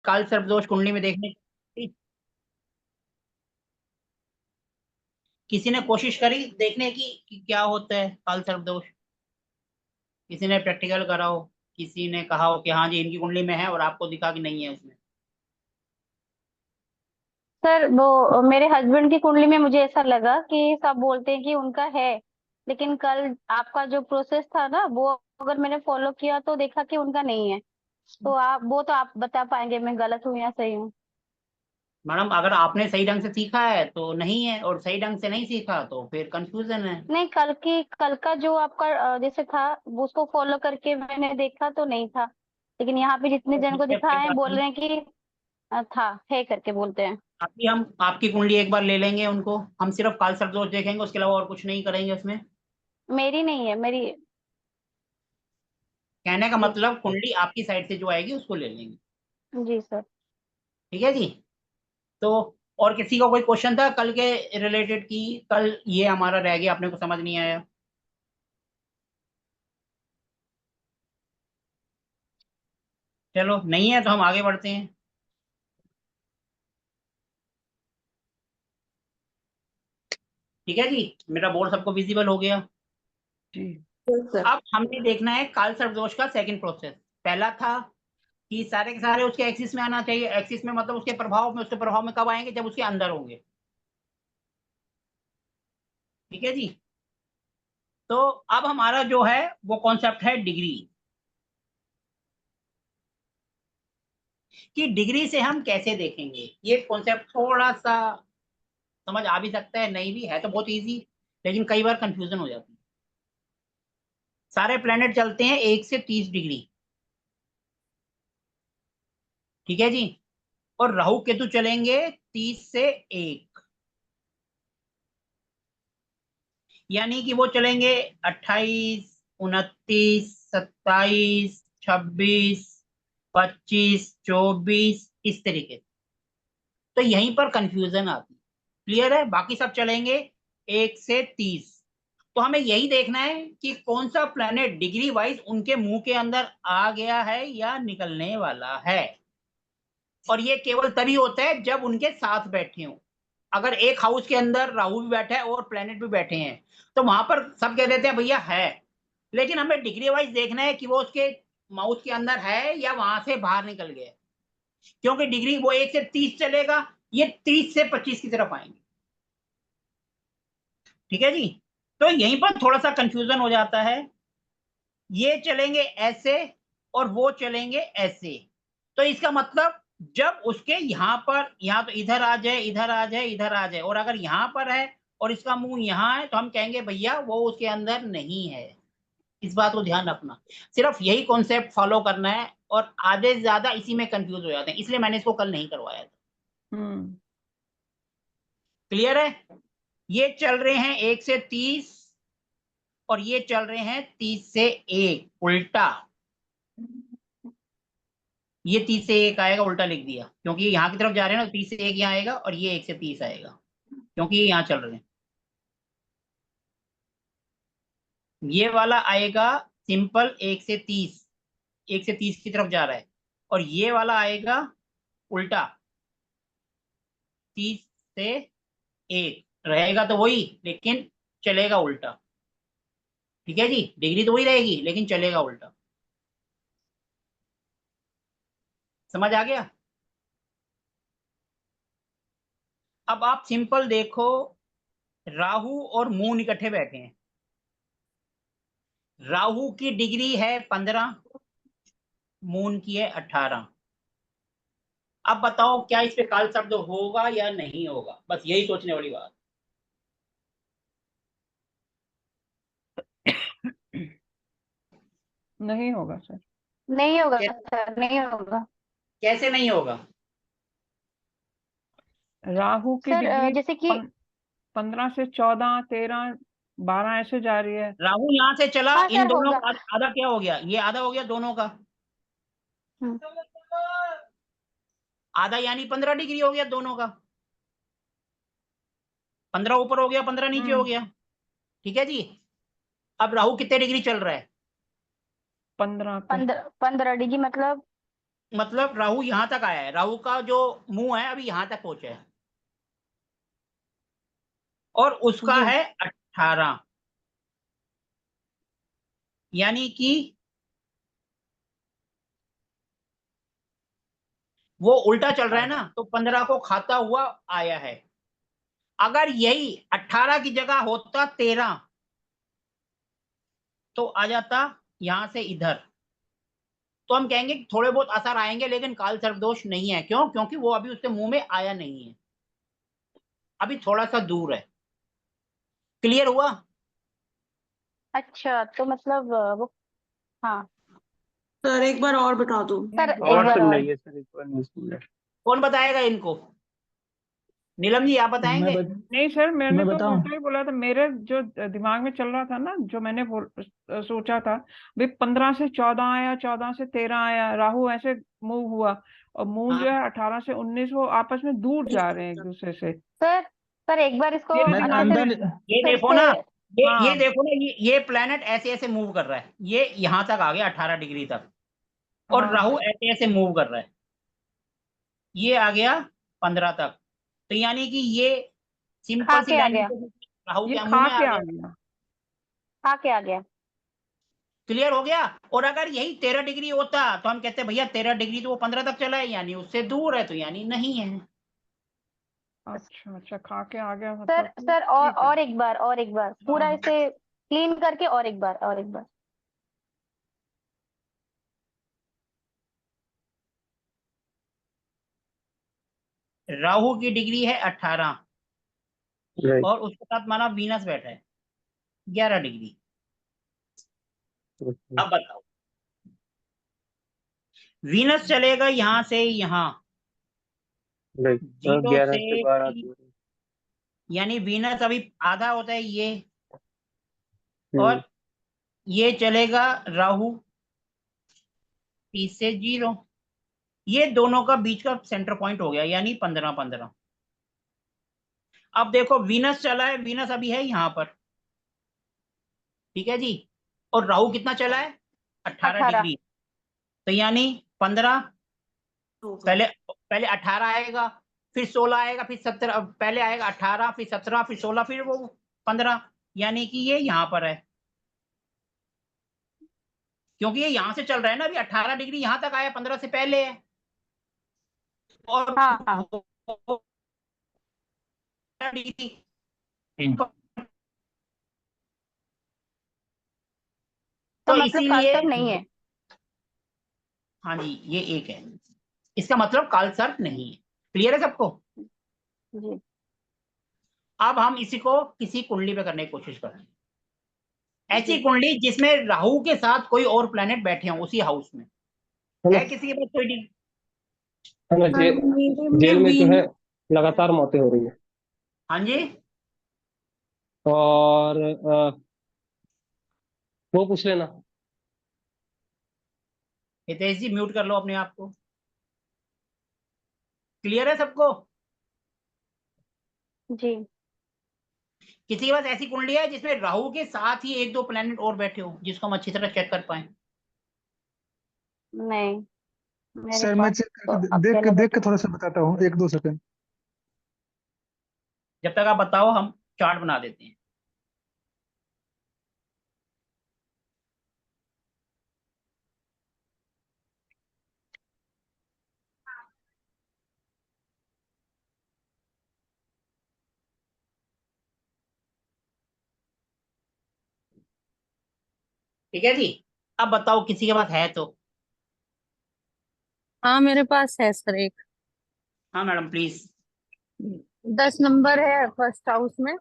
काल सर्पदोष कुंडली में देखने की? किसी ने कोशिश करी देखने की कि क्या होता है काल सर्पदोष? किसी ने प्रैक्टिकल करा हो, किसी ने कहा हो कि हाँ जी इनकी कुंडली में है और आपको दिखा कि नहीं है उसमें? सर वो मेरे हस्बैंड की कुंडली में मुझे ऐसा लगा कि सब बोलते हैं कि उनका है, लेकिन कल आपका जो प्रोसेस था ना वो अगर मैंने फॉलो किया तो देखा कि उनका नहीं है। तो आप बता पाएंगे मैं गलत हूँ या सही हूँ? मैडम अगर आपने सही ढंग से सीखा है तो नहीं है, और सही ढंग से नहीं सीखा तो फिर कंफ्यूजन है। नहीं, कल का जो आपका जैसे था वो उसको फॉलो करके मैंने देखा तो नहीं था, लेकिन यहाँ पे जितने तो जन को ठीक है, कोई दिखा है बात बोल नहीं। रहे हैं कि था है करके बोलते हैं। अभी हम आपकी कुंडली एक बार ले लेंगे, उनको हम सिर्फ काल सर्पदोष देखेंगे, उसके अलावा और कुछ नहीं करेंगे उसमें। मेरी नहीं है, मेरी। कहने का जी। मतलब कुंडली आपकी साइड से जो आएगी उसको ले लेंगे। जी सर। ठीक है जी। तो और किसी का कोई क्वेश्चन था कल के रिलेटेड की कल ये हमारा रह गया, अपने को समझ नहीं आया? चलो नहीं है तो हम आगे बढ़ते हैं। ठीक है जी। मेरा बोर्ड सबको विजिबल हो गया? जी। सर। अब हमने देखना है काल सर्पदोष का सेकंड प्रोसेस। पहला था कि सारे के सारे उसके एक्सिस में आना चाहिए। एक्सिस में मतलब उसके प्रभाव में कब आएंगे? जब उसके अंदर होंगे। ठीक है जी। तो अब हमारा जो है वो कॉन्सेप्ट है डिग्री। कि डिग्री से हम कैसे देखेंगे, ये कॉन्सेप्ट थोड़ा सा समझ आ भी सकता है, नहीं भी है तो बहुत इजी, लेकिन कई बार कंफ्यूजन हो जाती है। सारे प्लेनेट चलते हैं 1 से 30 डिग्री। ठीक है जी। और राहु केतु चलेंगे 30 से 1। यानी कि वो चलेंगे 28, 29, 27, 26, 24 इस तरीके से। तो यहीं पर कंफ्यूजन आती है। क्लियर है? बाकी सब चलेंगे 1 से 30। तो हमें यही देखना है कि कौन सा प्लेनेट डिग्री वाइज उनके मुंह के अंदर आ गया है या निकलने वाला है। और ये केवल तभी होता है जब उनके साथ बैठे हो। अगर एक हाउस के अंदर राहु भी बैठा है और प्लेनेट भी बैठे हैं तो वहां पर सब कह देते हैं भैया है, लेकिन हमें डिग्री वाइज देखना है कि वो उसके माउथ के अंदर है या वहां से बाहर निकल गया। क्योंकि डिग्री वो 1 से 30 चलेगा, ये 30 से 25 की तरफ आएंगे। ठीक है जी। तो यहीं पर थोड़ा सा कंफ्यूजन हो जाता है। ये चलेंगे ऐसे और वो चलेंगे ऐसे। तो इसका मतलब जब उसके यहां पर, यहां तो इधर आ जाए, इधर आ जाए, इधर आ जाए, और अगर यहां पर है और इसका मुंह यहां है तो हम कहेंगे भैया वो उसके अंदर नहीं है। इस बात को ध्यान रखना। सिर्फ यही कॉन्सेप्ट फॉलो करना है, और आधे से ज्यादा इसी में कंफ्यूज हो जाते हैं, इसलिए मैंने इसको कल नहीं करवाया था। हम्म। क्लियर है? ये चल रहे हैं 1 से 30, और ये चल रहे हैं 30 से 1 उल्टा। ये 30 से 1 आएगा, उल्टा लिख दिया क्योंकि ये यहाँ की तरफ जा रहे हैं ना, 30 से 1 यहाँ आएगा और ये 1 से 30 आएगा, क्योंकि ये यहाँ चल रहे हैं। ये वाला आएगा सिंपल 1 से 30, 1 से 30 की तरफ जा रहा है। और ये वाला आएगा उल्टा, 30 से 1 रहेगा तो वही, लेकिन चलेगा उल्टा। ठीक है जी। डिग्री तो वही रहेगी लेकिन चलेगा उल्टा। समझ आ गया? अब आप सिंपल देखो, राहु और मून इकट्ठे बैठे हैं। राहु की डिग्री है 15, मून की है 18। अब बताओ क्या इस पे काल शब्द होगा या नहीं होगा? बस यही सोचने वाली बात। नहीं होगा सर। नहीं होगा कै- सर, नहीं होगा। कैसे नहीं होगा? राहु की सर डिग्री जैसे कि 15 से 14, 13, 12 ऐसे जा रही है। राहु यहां से चला, हाँ इन सर दोनों होगा। का आधा क्या हो गया? ये आधा हो गया दोनों का। हम्म। आधा यानी 15 डिग्री हो गया दोनों का। 15 ऊपर हो गया, 15 नीचे हो हम्म। गया। ठीक है जी। अब राहु कितने डिग्री चल रहा है? 15 पे। 15 15 डिग्री मतलब मतलब राहु यहां तक आया है, राहु का जो मुंह है अभी यहां तक पहुंचा है, और उसका जी है 18, यानी कि वो उल्टा चल रहा है ना, तो 15 को खाता हुआ आया है। अगर यही 18 की जगह होता 13, तो आ जाता यहां से इधर, तो हम कहेंगे कि थोड़े बहुत असर आएंगे, लेकिन काल सर्प दोष नहीं है। क्यों? क्योंकि वो अभी उसके मुंह में आया नहीं है, अभी थोड़ा सा दूर है। क्लियर हुआ? अच्छा, तो मतलब वो, हाँ सर एक बार और बता दो। सर, एक और बार और। सुन सर, एक बार नहीं सुन रहे। कौन बताएगा इनको? नीलम जी, आप बताएंगे? नहीं सर, मैंने मैं तो बताऊं? उल्टा ही बोला था। मेरे जो दिमाग में चल रहा था ना, जो मैंने सोचा था, भाई 15 से 14 आया, 14 से 13 आया, राहु ऐसे मूव हुआ, और मून जो हाँ, है 18 से 19, वो आपस में दूर जा रहे हैं एक दूसरे से। सर सर एक बार इसको मेरे मैं अच्छे दिमाग से अंदर ये फिर देखो से। ना, ये हाँ देखो ना, ये प्लेनेट ऐसे ऐसे मूव कर रहा है, ये यहां तक आ गया 18 डिग्री तक, और हाँ राहु ऐसे ऐसे मूव कर रहा है, ये आ गया 15 तक। तो यानी कि ये खा सिंपल सी के आ लाइन गया, राहु ये के मुंह खा में आ के आ गया। गया। खा के आ गया। क्लियर हो गया? और अगर यही 13 डिग्री होता तो हम कहते भैया 13 डिग्री तो वो 15 तक चला है, यानी उससे दूर है, तो यानी नहीं है। अच्छा अच्छा, खा के आ गया सर मतलब कि सर ठीक है। और एक बार, और एक बार पूरा हाँ, इसे क्लीन करके, और एक बार, और एक बार। राहु की डिग्री है 18, राइट। और उसके साथ माना वीनस बैठा है 11 डिग्री। अब बताओ, वीनस चलेगा यहां से यहां, राइट, 0 11 से से 12 दूर। यानी वीनस अभी आधा होता है ये, हम्म। और ये चलेगा राहु 30 से 0, ये दोनों का बीच का सेंटर पॉइंट हो गया, यानी 15-15। अब देखो वीनस चला है, वीनस अभी है यहाँ पर, ठीक है जी, और राहु कितना चला है? 18 18। डिग्री। तो यानी 15, पहले पहले 18 आएगा, फिर 16 आएगा, फिर 17, पहले आएगा 18, फिर 17, फिर 16, फिर वो 15, यानी कि ये यहाँ पर है, क्योंकि ये यहाँ से चल रहा है ना, अभी 18 डिग्री यहाँ तक आया, 15 से पहले है, और हाँ हाँ, वो डिग्री, तो तो मतलब इसीलिए, काल्सर नहीं है। हाँ जी, ये एक है, इसका मतलब काल सर्प नहीं है। क्लियर है सबको? जी अब हम इसी को किसी कुंडली पे करने की कोशिश करें, ऐसी कुंडली जिसमें राहु के साथ कोई और प्लेनेट बैठे हों उसी हाउस में। है ना? है किसी के पास कोई है ना? मेरे जेल में में जो है वीन लगातार मौतें हो रही है। हाँ जी, और वो पूछ लेना। हितेश जी म्यूट कर लो अपने आप को। क्लियर है सबको? जी। किसी के पास ऐसी कुंडली है जिसमें राहु के साथ ही एक दो प्लेनेट और बैठे हो, जिसको हम अच्छी तरह चेक कर पाए? नहीं, मेरे सर मैं पास चेक तो करके अकेले देख बैठे के हैं। थोड़ा सा बताता हूँ, 1-2 सेकंड। जब तक आप बताओ हम चार्ट बना देते हैं। ठीक है जी, अब बताओ किसी के पास है तो। हाँ, मेरे पास है सर एक। हाँ मैडम प्लीज। 10 नंबर है फर्स्ट हाउस में।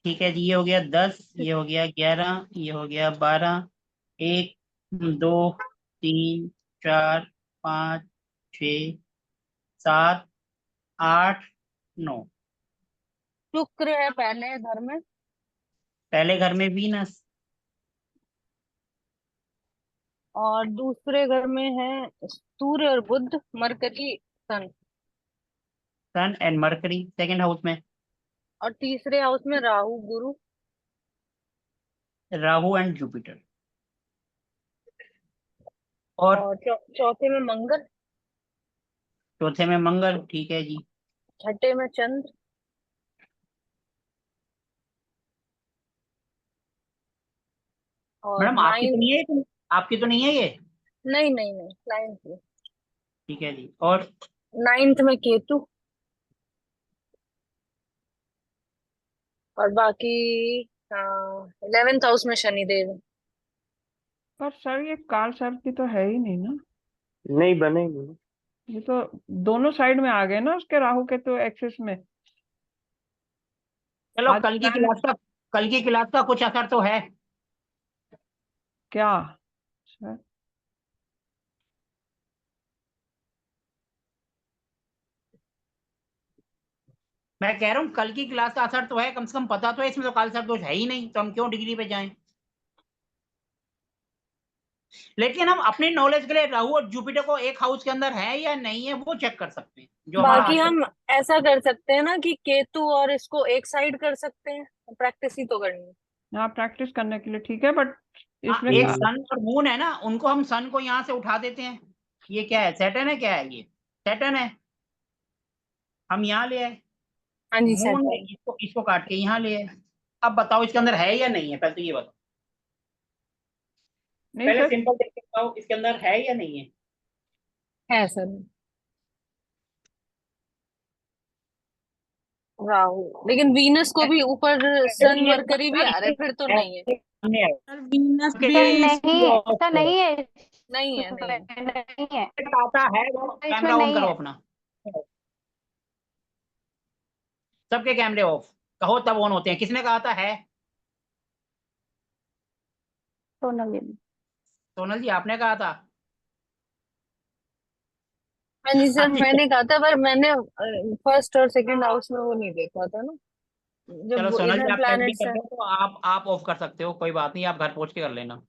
ठीक है जी, ये हो गया 10, ये हो गया 11, ये हो गया 12, 1, 2, 3, 4, 5, 6, 7, 8, 9। शुक्र है पहले घर में, पहले घर में वीनस, और दूसरे घर में है सूर्य और बुध, Mercury, sun. Sun and Mercury second house में, और तीसरे हाउस में राहु, गुरु। Rahu and Jupiter. और और चौथे में मंगल, चौथे में मंगल, ठीक है जी। छठे में चंद्र, और मैडम आपकी तो नाइन्थ, नहीं है ये? आपकी तो नहीं है ये? नहीं नहीं नहीं, नाइन्थ में, ठीक है जी। और नाइन्थ में केतु, और बाकी 11th हाउस में शनिदेव। पर सर ये काल सर्प की तो है ही नहीं ना, नहीं बनेगी। ये तो दोनों साइड में आ गए ना उसके, राहु के तो एक्सिस में। चलो आज कल की क्लास का कुछ असर तो है। क्या सर? मैं कह रहा हूँ कल की क्लास का असर तो है, कम से कम पता तो है, इसमें तो काल सर्प दोष है ही नहीं, तो हम क्यों डिग्री पे जाएं। लेकिन हम अपनी नॉलेज के लिए राहु और जुपिटर को एक हाउस के अंदर है या नहीं है वो चेक कर सकते हैं, जो हमारा बाकी आज हम का। ऐसा कर सकते हैं ना कि केतु और इसको एक साइड कर सकते हैं, प्रैक्टिस ही तो करनी है। हाँ प्रैक्टिस करने के लिए ठीक है, बट हाँ, इसमें एक सन और मून है ना, उनको हम सन को यहाँ से उठा देते हैं। ये क्या है, सैटर्न है, क्या है ये? सैटर्न है, हम यहाँ ले आए। हाँ जी सर। मून है, इसको इसको काट के यहाँ ले आए। अब बताओ इसके अंदर है या नहीं है, पहले तो ये बताओ। नहीं पहले सर। सिंपल देख के बताओ इसके अंदर है या नहीं है। है सर, राहु, लेकिन वीनस को भी ऊपर सन ये मरकरी भी आ रहे, फिर तो नहीं है। सामने है। सर वीनस ओके, भी सर है नहीं है, तो सर नहीं है, नहीं है, नहीं है। इसमें नहीं है, आता है वो, इसमें कैमरा ऑन नहीं करो है। अपना। सबके कैमरे ऑफ कहो तब ऑन होते हैं। किसने कहा था है? सोनल जी। सोनल जी आपने कहा था। हाँ जी हाँ सर, जी। मैंने कहा था, पर मैंने फर्स्ट और सेकंड हाउस में वो नहीं देखा था ना, चलो जब वो सोनल जी, इधर आप एग्री प्लैनेट्स है। करते हो तो आप ऑफ कर सकते हो, कोई बात नहीं, आप घर पहुंच के कर लेना।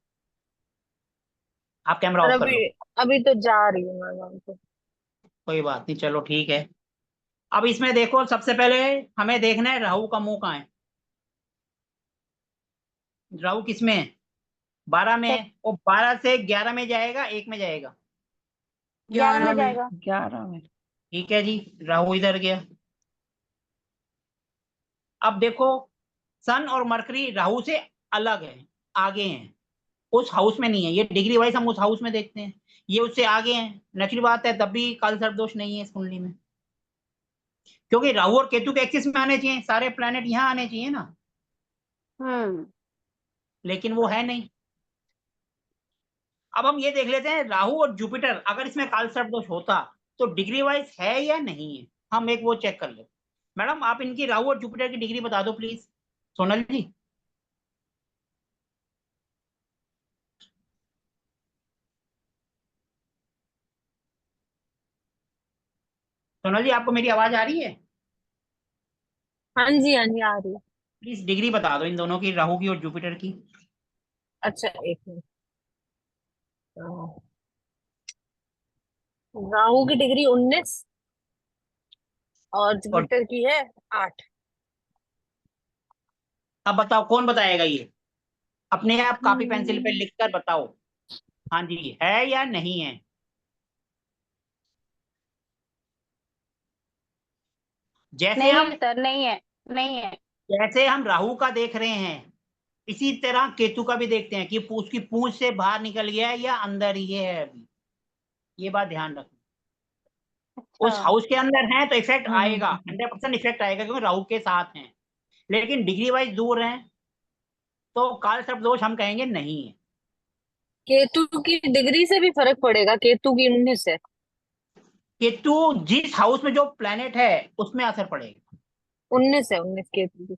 आप कैमरा और ऑफ कर अभी लो। अभी तो जा रही हूँ मैं वहां पे। कोई बात नहीं, चलो ठीक है। अब इसमें देखो, सबसे पहले हमें देखना है राहु का मुंह कहाँ है। राहु किस में है? 12 में है। वो 12 से 11 में जाएगा, 1 में जाएगा। 11 11 में में। जाएगा। 11 में। ठीक है जी, राहु इधर गया। अब देखो, सन और मरकरी राहु से अलग है, आगे हैं, उस हाउस में नहीं है। ये डिग्री वाइज हम उस हाउस में देखते हैं, ये उससे आगे हैं। नेचुरल बात है, तब भी काल सर्प दोष नहीं है इस कुंडली में, क्योंकि राहु और केतु के एक्सिस में आने चाहिए, सारे प्लैनेट यहाँ आने चाहिए ना, हम्म। लेकिन वो है नहीं। अब हम ये देख लेते हैं, राहु और जुपिटर अगर इसमें काल सर्प दोष होता तो डिग्री वाइज है या नहीं है, हम एक वो चेक कर लेते। मैडम आप इनकी राहु और जुपिटर की डिग्री बता दो प्लीज, सोनल जी। सोनल जी आपको मेरी आवाज आ रही है? हाँ जी, हाँ जी, आ रही है। प्लीज डिग्री बता दो इन दोनों की, राहु की और जुपिटर की। अच्छा, एक मिनट। राहु की डिग्री 19 और और जुपिटर की है 8। अब बताओ कौन बताएगा ये, अपने आप कॉपी पेंसिल पे हम्म, लिख कर बताओ। हाँ जी, है या नहीं है? जैसे नहीं हम है सर, नहीं है, नहीं है। जैसे हम राहु का देख रहे हैं, इसी तरह केतु का भी देखते हैं कि उसकी पूंछ से बाहर निकल गया है या अंदर ही है अभी। ये बात ध्यान रखना। अच्छा। उस हाउस के अंदर है तो इफेक्ट आएगा, हम्म। 100% इफेक्ट आएगा, क्योंकि राहु के साथ हैं। लेकिन डिग्री वाइज दूर हैं, तो काल सर्प दोष हम कहेंगे नहीं है। केतु की डिग्री से भी फर्क पड़ेगा, केतु की 19 है। केतु जिस हाउस में जो प्लेनेट है उसमें असर पड़ेगा। 19 है, 19 केतु की।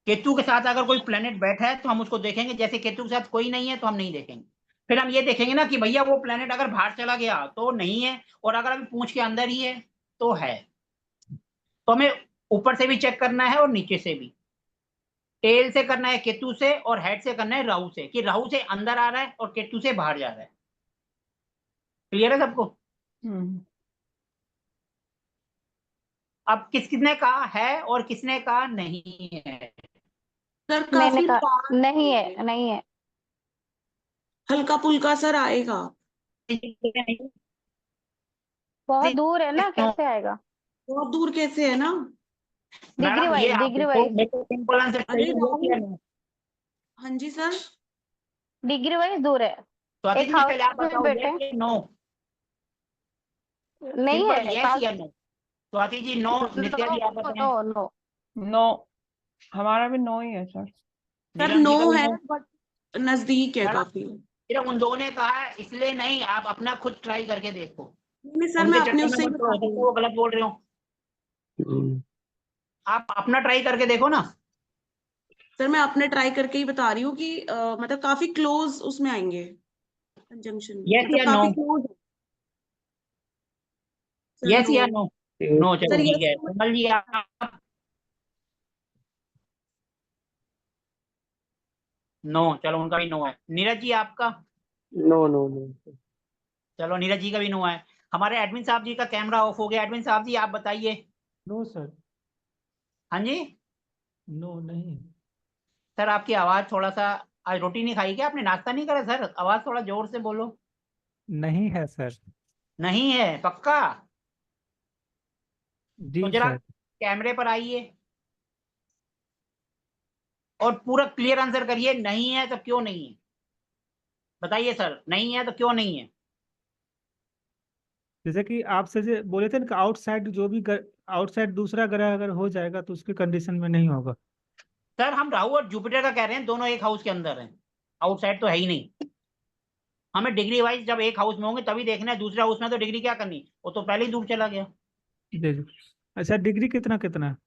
केतु के साथ अगर कोई प्लेनेट बैठा है तो हम उसको देखेंगे, जैसे केतु के साथ कोई नहीं है तो हम नहीं देखेंगे। फिर हम ये देखेंगे ना कि भैया वो प्लेनेट अगर बाहर चला गया तो नहीं है, और अगर अभी पूंछ के अंदर ही है तो है। तो हमें ऊपर से भी चेक करना है और नीचे से भी। टेल से करना है केतु से, और हेड से करना है राहु से, कि राहु से अंदर आ रहा है और केतु से बाहर जा रहा है। क्लियर है सबको? हम्म। अब किसने कहा है और किसने कहा नहीं है? सर मैंने काफी कहा बार नहीं है, नहीं है। हल्का फुल्का सर आएगा। बहुत दूर है ना, कैसे आएगा? बहुत दूर कैसे है ना? डिग्री मैडम ये वाइज, आप डिग्री देखो, वाइज, मेरे को सिंपल आंसर अरे चाहिए, yes या राहुल, no? हाँ जी सर। डिग्री वाइज दूर है। स्वाति एक जी पहले आप हाउस में बताओ, बैठे yes या no? नहीं सिंपल है, एक yes हाउस। या no? स्वाति जी नो, नित्या जी आप नो बताएं। No no. नो, हमारा भी नो ही है sir. Sir Neelam ji no का भी है, no? बट नजदीक है मैडम काफी। सिर्फ उन दो ने कहा है, इसलिए नहीं, आप अपना खुद ट्राई करके देखो। नहीं सर, मैं उनके अपने चक्कर में उससे ही मत बता पड़ो, हो रही सकता है हूँ। वो गलत बोल रहे हो। हम्म, आप अपना ट्राई करके देखो ना। सर मैं अपने ट्राई करके ही बता रही हूँ कि मतलब काफी क्लोज उसमें आएंगे, कंजंक्शन में, यस मतलब या नो? काफी क्लोज है। Sir yes no. या नो? नो, चलो सर ठीक यस है, तो कमल जी आप। नो, चलो उनका भी नो है। नीरज जी आपका? No no no. चलो नीरज जी का भी नो है। हमारे एडमिन साहब जी का कैमरा ऑफ हो गया। एडमिन साहब जी आप बताइए। No sir. हाँ जी नो नहीं। सर, आपकी आवाज थोड़ा सा, आज रोटी नहीं खाई क्या आपने? नाश्ता नहीं करा सर? आवाज थोड़ा जोर से बोलो। नहीं है सर। नहीं है पक्का? तो जी जरा सर। कैमरे पर आइए और पूरा क्लियर आंसर करिए। नहीं है तो क्यों नहीं है? बताइए सर, नहीं है तो क्यों नहीं है? जैसे कि आपसे जो बोले थे ना, आउटसाइड जो भी आउटसाइड दूसरा ग्रह अगर हो जाएगा तो उसके कंडीशन में नहीं होगा। सर हम राहु और जुपिटर का कह रहे हैं, दोनों एक हाउस के अंदर हैं, आउटसाइड तो है ही नहीं। हमें डिग्री वाइज जब एक हाउस में होंगे तभी देखना है, दूसरे हाउस में तो डिग्री क्या करनी, वो तो पहले ही दूर चला गया। जी जी। अच्छा, डिग्री कितना कितना है?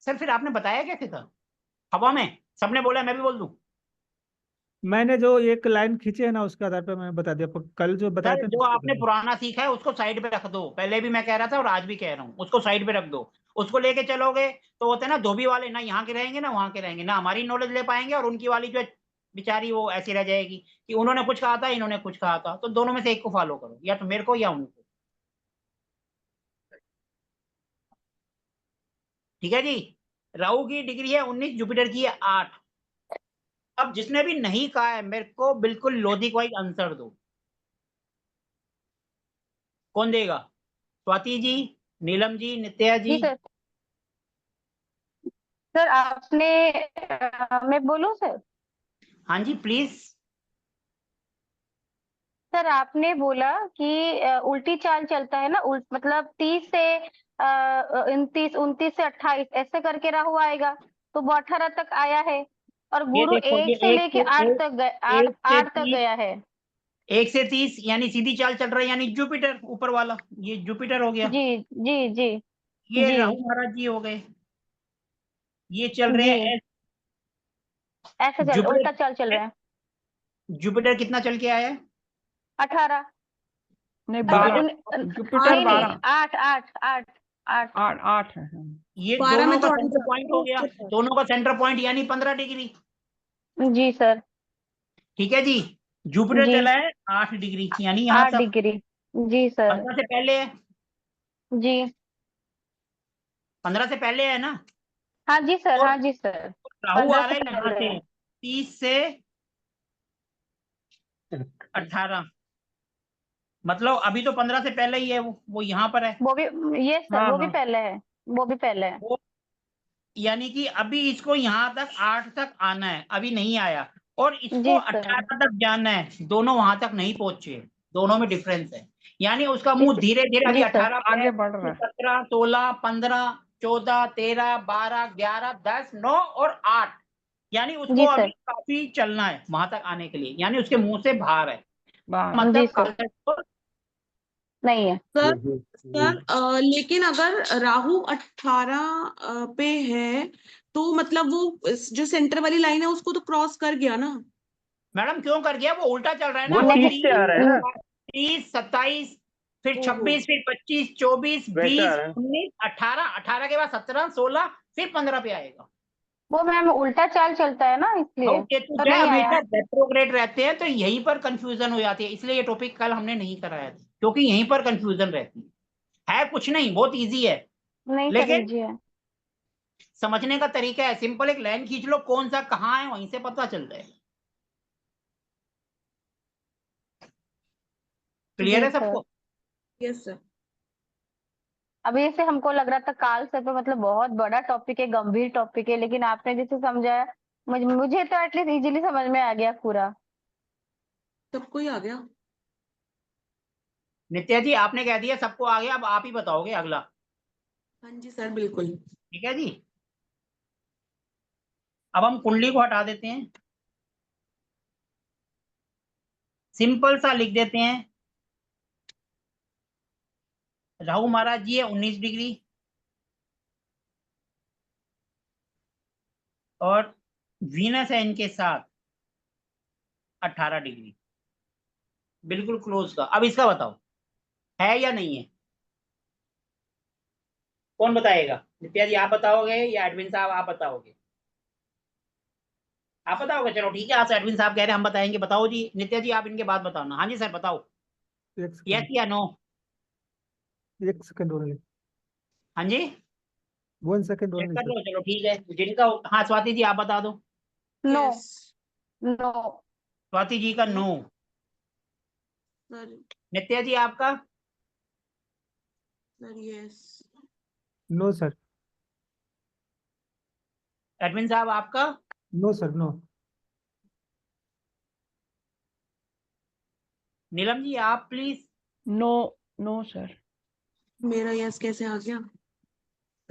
सर फिर आपने बताया कैसे था? हवा में सबने बोला, मैं भी बोल दूं? मैंने जो एक लाइन खींचे है ना, उसके आधार पर मैंने बता दिया, पर कल जो बताए सर थे ना जो उसके आपने आधार पर। पुराना सीखा है उसको साइड पे रख दो। पहले भी मैं कह रहा था और आज भी कह रहा हूँ, उसको साइड पे रख दो। उसको लेके चलोगे तो होते हैं ना धोबी वाले, ना यहाँ के रहेंगे ना वहां के रहेंगे, ना हमारी नॉलेज ले पाएंगे, और उनकी वाली जो है बेचारी वो ऐसी रह जाएगी कि उन्होंने कुछ कहा था, इन्होंने कुछ कहा था। तो दोनों में से एक को फॉलो करो, या तो मेरे को या उनको। ठीक है जी। राहु की डिग्री है 19, जुपिटर की है 8। अब जिसने भी नहीं कहा है मेरे को बिल्कुल लॉजिक वाइज आंसर दो। कौन देगा? स्वाति जी, नीलम जी, नित्या जी? जी सर। सर आपने मैं बोलूं सर? हाँ जी प्लीज। सर आपने बोला कि उल्टी चाल चलता है ना, मतलब 30 से 29, 29 से 28 ऐसे करके राहु आएगा, तो वो 18 तक आया है। और ये गुरु देखो, ये एक से एक लेके से 8 एक, तक गए, एक से 8 तक 30, गया है। 1 से 30 यानी सीधी चाल चल रहा है, यानी जुपिटर ऊपर वाला, ये जुपिटर हो गया। जी जी जी ये जी राहु महाराज जी हो गए, ये चल रहे जी। हैं ऐसे चल, उल्टा चाल चल जुपिटर। रहा है। जुपिटर कितना चल के आया है? 18। नहीं, अच्छा 12। जुपिटर नहीं नहीं, 12। 8 8 8 8। 8 8 है हाँ। ये 12 दोनों में का तो आ सेंटर पॉइंट हो गया, जाता है। दोनों का सेंटर पॉइंट यानी 15 डिग्री। जी सर। ठीक है जी। जुपिटर जी, चला है 8 डिग्री, यानी यहां 8 तक। डिग्री। जी सर। 15 से पहले है, जी 15 से पहले है ना? हाँ जी सर, और हाँ जी सर। राहु 15 आ रहा से है यहाँ पहले से है। 30 से 18, मतलब अभी तो 15 से पहले ही है, वो यहाँ पर है। वो भी, ये सर हाँ वो भी हाँ। पहले है, वो भी पहले है। वो यानी कि अभी इसको यहाँ तक 8 तक आना है, अभी नहीं आया। और इसको जी सर। 18 तक जाना है, दोनों वहां तक नहीं पहुंचे। दोनों में डिफरेंस है, यानी उसका जी मुंह धीरे धीरे, अभी जी सर। 18 पे है, आगे बढ़ रहा है। 17, 16, 15, 14, 13, 12, 11, 10, 9 और 8, यानी उसको जी अभी सर। काफी चलना है वहां तक आने के लिए, यानी उसके मुंह से बाहर है। बाहर। जी मतलब सर। काफी नहीं है। सर हम्म, लेकिन अगर राहु 18 पे है, तो मतलब वो जो सेंटर वाली लाइन है उसको तो क्रॉस कर गया ना? मैडम क्यों कर गया? वो उल्टा चल रहा है वो ना, वो नहीं 30 से आ रहा है ना? 30, 27, फिर ओहो। 26, फिर 25, 24, वैसा आ 20, रहा है। 19, 18, 18 के बाद 17, 16, फिर 15 पे आएगा। वो मैम उल्टा चाल चलता है ना, इसलिए राहु केतु तो जो है नहीं आया। हमेशा रेट्रोग्रेड रहते हैं, तो यहीं पर कंफ्यूजन हो जाती है, इसलिए ये टॉपिक कल हमने नहीं कराया था, क्योंकि यहीं पर कंफ्यूजन रहती है कुछ नहीं, बहुत इजी है। नहीं सर, लेकिन इजी है। समझने का तरीका है, सिंपल, एक लाइन खींच लो, कौन सा कहाँ है वहीं से पता चल जाएगा। क्लियर जी है सर। सबको? Yes sir. अभी से हमको लग रहा था काल सर्प मतलब बहुत बड़ा टॉपिक है, गंभीर टॉपिक है, लेकिन आपने जैसे समझाया मुझे तो एटलीस्ट इजीली समझ में आ गया पूरा। सबको ही आ गया। नित्या जी आपने कह दिया सबको आ गया, अब आप ही बताओगे अगला। हाँ जी सर, बिल्कुल। ठीक है जी। अब हम कुंडली को हटा देते हैं, सिंपल सा लिख देते हैं। राहु महाराज जी है 19 डिग्री और वीनस है इनके साथ 18 डिग्री, बिल्कुल क्लोज का। अब इसका बताओ है या नहीं है? कौन बताएगा? नित्या जी आप बताओगे या एडविन साहब आप बताओगे? आप बताओगे, चलो ठीक है। आप एडविन साहब कह रहे हैं हम बताएंगे, बताओ जी। नित्या जी आप इनके बाद बताओ ना। हाँ जी सर बताओ, एक यस सेकंड, या नो? एक सेकंड ओनली, हाँ जी 1 सेकंड चेक ओनली कर सर। लो, चलो ठीक है जिनका। हाँ स्वाति जी आप बता दो। No. Yes no. Swati ji का नो। सर। नित्या जी आपका? Sir yes. No sir. Edwin साहब आपका? No sir, no. Neelam ji आप प्लीज। नो। No sir. मेरा यस कैसे आ गया?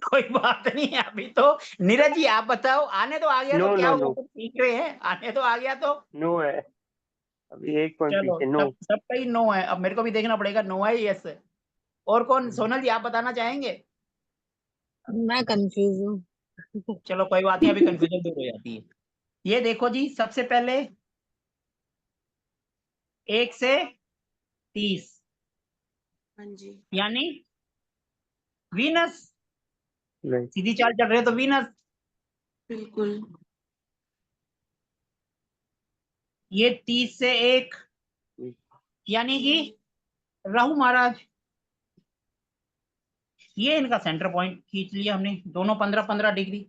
कोई बात नहीं है अभी तो। नीरज जी आप बताओ, आने तो आ गया तो नो क्या नो हुआ, नो कुछ सीख रहे हैं, आने तो आ गया तो। नो है, अभी 1 पॉइंट चलो पीछे। नो। सबका ही नो है, अब मेरे को भी देखना पड़ेगा नो है यस है। और कौन? सोनल जी आप बताना चाहेंगे? मैं कंफ्यूज हूँ। चलो कोई बात नहीं, अभी कंफ्यूजन दूर हो जाती है। ये देखो जी, सबसे पहले 1 से 30 हाँ जी। यानी वीनस, नहीं। सीधी चाल चल रहे हो तो वीनस। बिल्कुल। ये 30 से 1 यानी कि राहु महाराज। ये इनका सेंटर पॉइंट खींच लिया हमने, दोनों 15-15 डिग्री।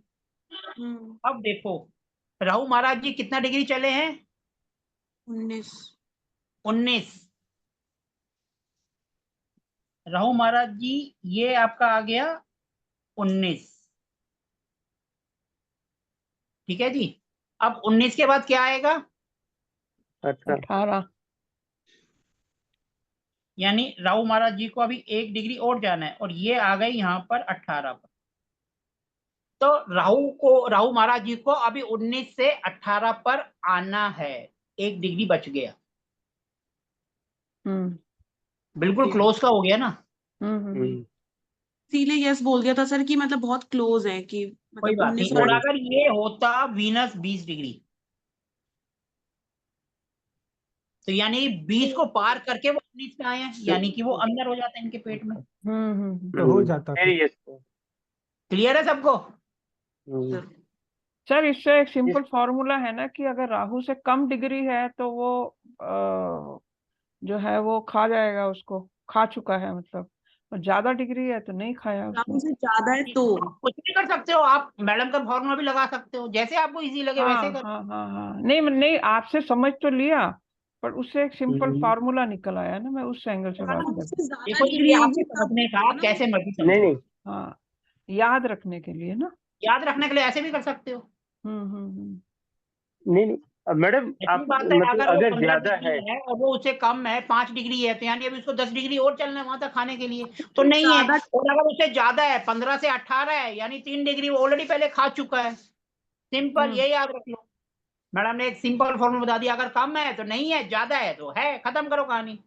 अब देखो राहु महाराज जी कितना डिग्री चले हैं? 19। 19। राहु महाराज जी ये आपका आ गया 19। ठीक है जी। अब 19 के बाद क्या आएगा? 18। 18। यानी राहु महाराज जी को अभी 1 डिग्री और जाना है और ये आ गए यहाँ पर 18 पर। तो राहु महाराज जी को अभी 19 से 18 पर आना है, 1 डिग्री बच गया। हम्म बिल्कुल ओके। क्लोज का हो गया ना। हम्म इसीलिए यस बोल दिया था सर कि मतलब बहुत क्लोज है, कि कोई मतलब बात 19 नहीं। और और अगर ये होता वीनस 20 डिग्री तो यानी 20 को पार करके वो 19 पे आए हैं, यानी कि वो अंदर हो जाते हैं इनके पेट में। तो हो जाता फिर फिर। यस। क्लियर है सबको? सर। सर, इससे एक सिंपल फॉर्मूला है ना कि अगर राहु से कम डिग्री है तो वो जो है वो खा जाएगा, उसको खा चुका है मतलब। और ज्यादा डिग्री है तो नहीं खाया उसने। राहु से ज्यादा है तो। कुछ भी कर सकते हो आप, मैडम का फॉर्मूला भी लगा सकते हो, जैसे आपको इजी लगे हाँ वैसे कर। हाँ हाँ हाँ, नहीं नहीं, आपसे समझ तो लिया, पर उससे एक सिंपल फार्मूला निकल आया ना, मैं उस एंगल से बात राहु कर। से ज्यादा देखो जी डिग्री ये है आपके ये तब समझने का, होगा आप ना। कैसे मर्जी नहीं समझो। नहीं, हाँ, याद रखने के लिए ना। याद रखने के लिए ऐसे भी कर सकते हो। हम्म। नहीं नहीं। मैडम ऐसी आप बात है, मतलब अगर वो अगर 15 ज्यादा डिग्री है। है और वो उससे कम है 5 डिग्री है, तो यानी अभी उसको 10 डिग्री और चलना है वहां तक खाने के लिए, तो नहीं है। ज्यादा। और अगर उससे ज्यादा है 15 से 18 है यानी 3 डिग्री वो ऑलरेडी पहले खा चुका है। सिंपल, हम्म ये याद रख लो। मैडम ने एक सिंपल फॉर्मूला बता दिया, अगर कम है तो नहीं है, ज्यादा है तो है, खत्म करो कहानी।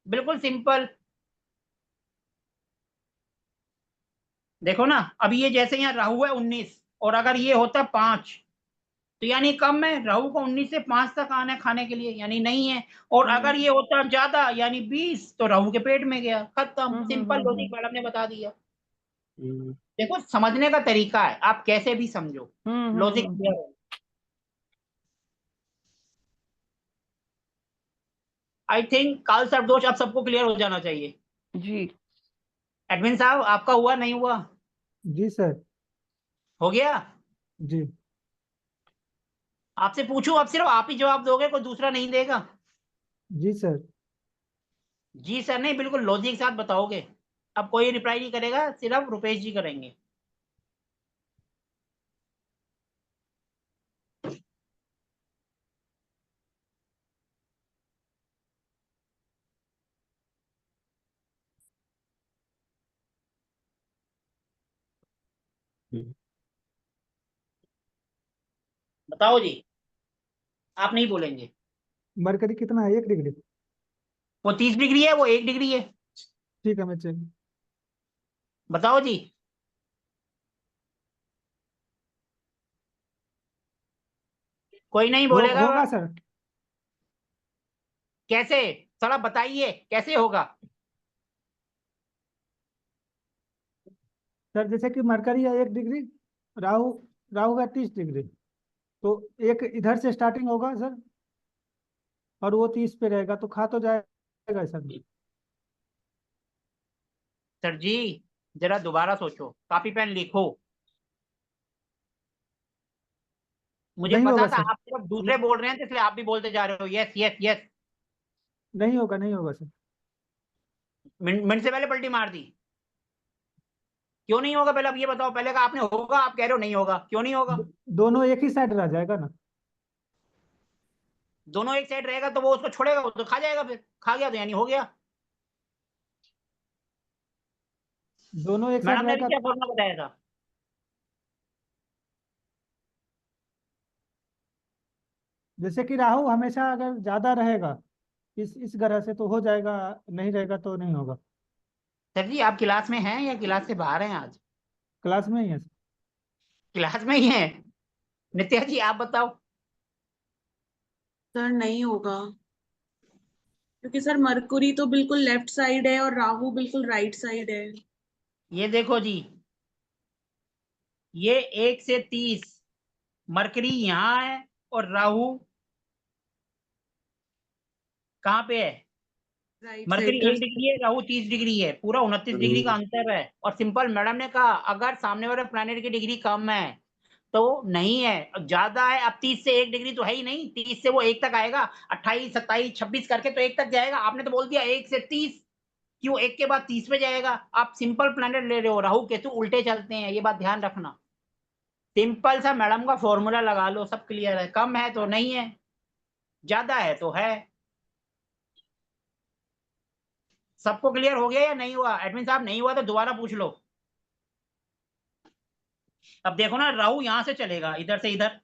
बिल्कुल सिंपल। देखो ना, अभी ये जैसे यहाँ राहु है 19 और अगर ये होता 5 तो यानी कम है, राहु को 19 से 5 तक आना है खाने के लिए, यानी नहीं है। और अगर ये होता ज्यादा यानी 20 तो राहु के पेट में गया, खत्म। सिंपल लॉजिक मैडम ने बता दिया। देखो समझने का तरीका है, आप कैसे भी समझो, लॉजिक क्लियर है। आई थिंक काल सर्पदोष अब सबको क्लियर हो जाना चाहिए। जी। एडमिन साहब आपका हुआ नहीं हुआ? जी सर। हो गया? जी। आपसे पूछूं, अब सिर्फ आप ही जवाब दोगे, कोई दूसरा नहीं देगा? जी सर। जी सर नहीं, बिल्कुल लॉजिक के साथ बताओगे। अब कोई रिप्लाई नहीं करेगा, सिर्फ रुपेश जी करेंगे। बताओ जी, आप नहीं बोलेंगे। मरकरी कितना है, 1 डिग्री? वो 30 डिग्री है, वो 1 डिग्री है। ठीक है, मैं चेक। बताओ जी। कोई नहीं बोलेगा। होगा सर। कैसे? थोड़ा बताइए कैसे होगा। सर जैसे कि मरकरी है 1 डिग्री, राहु राहु है 30 डिग्री, तो एक इधर से स्टार्टिंग होगा सर, और वो 30 पे रहेगा, तो खा तो जाएगा सर। सर जी जरा दोबारा सोचो, कॉपी पेन लिखो। मुझे नहीं पता होगा था सर। आप सिर्फ दूसरे बोल रहे हैं, तो इसलिए आप भी बोलते जा रहे हो यस यस यस। नहीं होगा, नहीं होगा सर। मिनट से पहले पलटी मार दी। क्यों नहीं होगा, पहले आप ये बताओ। पहले का आपने होगा, आप कह रहे हो नहीं होगा, क्यों नहीं होगा? दोनों एक ही साइड रह जाएगा ना। दोनों एक साइड रहेगा तो वो उसको छोड़ेगा, वो तो खा जाएगा, फिर खा गया तो यानी हो गया। दोनों एक साइड मैडम ने भी रहेगा। क्या फॉर्मूला बताया था? जैसे कि राहु हमेशा अगर ज्यादा रहेगा इस ग्रह से तो हो जाएगा, नहीं रहेगा तो नहीं होगा। सर जी आप क्लास में हैं या क्लास से बाहर हैं आज? क्लास में ही है। क्लास में ही हैं। नित्या जी आप बताओ। सर नहीं होगा, क्योंकि सर मरकुरी तो बिल्कुल लेफ्ट साइड है और राहु बिल्कुल राइट साइड है। ये देखो जी, ये 1 से 30, मरकरी यहाँ है और राहु कहाँ पे है? राइट मरकरी साइड 1 डिग्री है, राहु 30 डिग्री है, पूरा 29 डिग्री का अंतर है। और सिंपल मैडम ने कहा अगर सामने वाले प्लैनेट की डिग्री कम है तो नहीं है, ज्यादा है। अब 30 से 1 डिग्री तो है ही नहीं, 30 से वो 1 तक आएगा, 28 27 26 करके तो 1 तक जाएगा। आपने तो बोल दिया 1 से 30, क्यों 1 के बाद 30 पे जाएगा? आप सिंपल प्लैनेट ले रहे हो, राहु केतु उल्टे चलते हैं, ये बात ध्यान रखना। सिंपल सा मैडम का फॉर्मूला लगा लो, सब क्लियर है। कम है तो नहीं है, ज्यादा है तो है। सबको क्लियर हो गया या नहीं हुआ? एडमिन साहब नहीं हुआ तो दोबारा पूछ लो। अब देखो ना, राहु यहां से चलेगा इधर से इधर,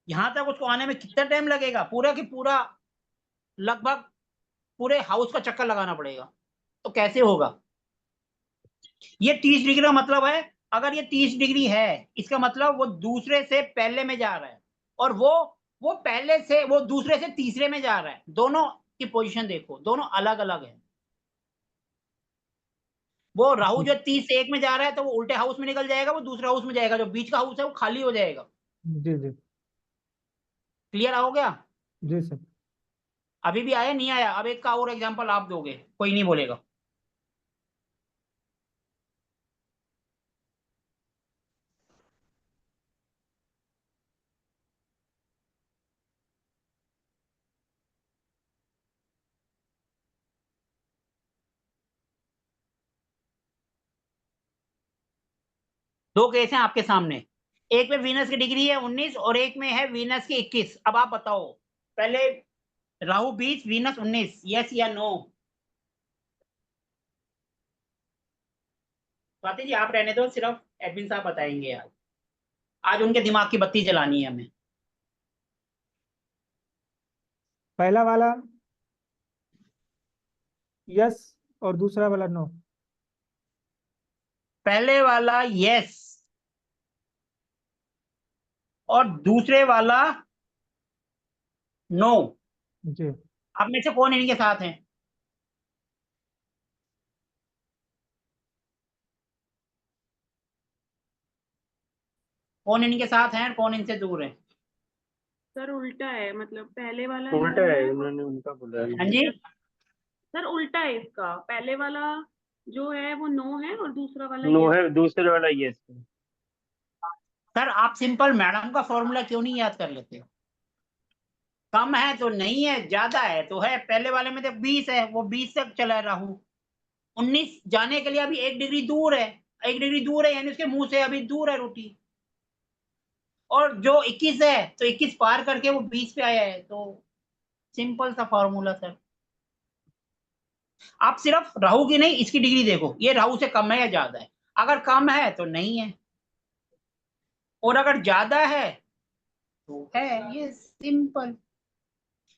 यहां तक उसको आने में कितना टाइम लगेगा? पूरा की पूरा लगभग पूरे हाउस का चक्कर लगाना पड़ेगा। तो कैसे होगा? ये 30 डिग्री का मतलब है, अगर ये 30 डिग्री है, इसका मतलब वो दूसरे से पहले में जा रहा है, और वो पहले से वो दूसरे से तीसरे में जा रहा है। दोनों की पोजीशन देखो, दोनों अलग अलग है। वो राहु जो 30 से 1 में जा रहा है तो वो उल्टे हाउस में निकल जाएगा, वो दूसरे हाउस में जाएगा, जो बीच का हाउस है वो खाली हो जाएगा। जी जी। क्लियर हो गया? जी सर। अभी भी आया नहीं आया? अब एक का और एग्जांपल आप दोगे, कोई नहीं बोलेगा। दो केस हैं आपके सामने, एक में वीनस की डिग्री है 19 और एक में है वीनस की 21। अब आप बताओ, पहले राहु 20 वीनस 19, यस या नो? स्वाति जी आप रहने दो, सिर्फ एडमिन साहब बताएंगे। आज उनके दिमाग की बत्ती जलानी है हमें। पहला वाला यस और दूसरा वाला नो। पहले वाला यस और दूसरे वाला नो। जी। अब में से कौन इनके साथ है? कौन इनके साथ है, कौन इनसे दूर है? सर उल्टा है, मतलब पहले वाला उल्टा नो है, है उन्होंने उल्टा बोला हाँ है। जी। सर उल्टा है इसका, पहले वाला जो है वो नो है और दूसरा वाला नो यस। है, दूसरे वाला यस है। सर आप सिंपल मैडम का फॉर्मूला क्यों नहीं याद कर लेते हो? कम है तो नहीं है, ज्यादा है तो है। पहले वाले में तो 20 है, वो 20 तक चला है राहु। 19 जाने के लिए अभी 1 डिग्री दूर है, 1 डिग्री दूर है, यानी उसके मुंह से अभी दूर है रोटी। और जो 21 है तो 21 पार करके वो 20 पे आया है। तो सिंपल सा फॉर्मूला सर। आप सिर्फ राहु की नहीं, इसकी डिग्री देखो, ये राहु से कम है या ज्यादा है। अगर कम है तो नहीं है, और अगर ज्यादा है तो है। ये सिंपल।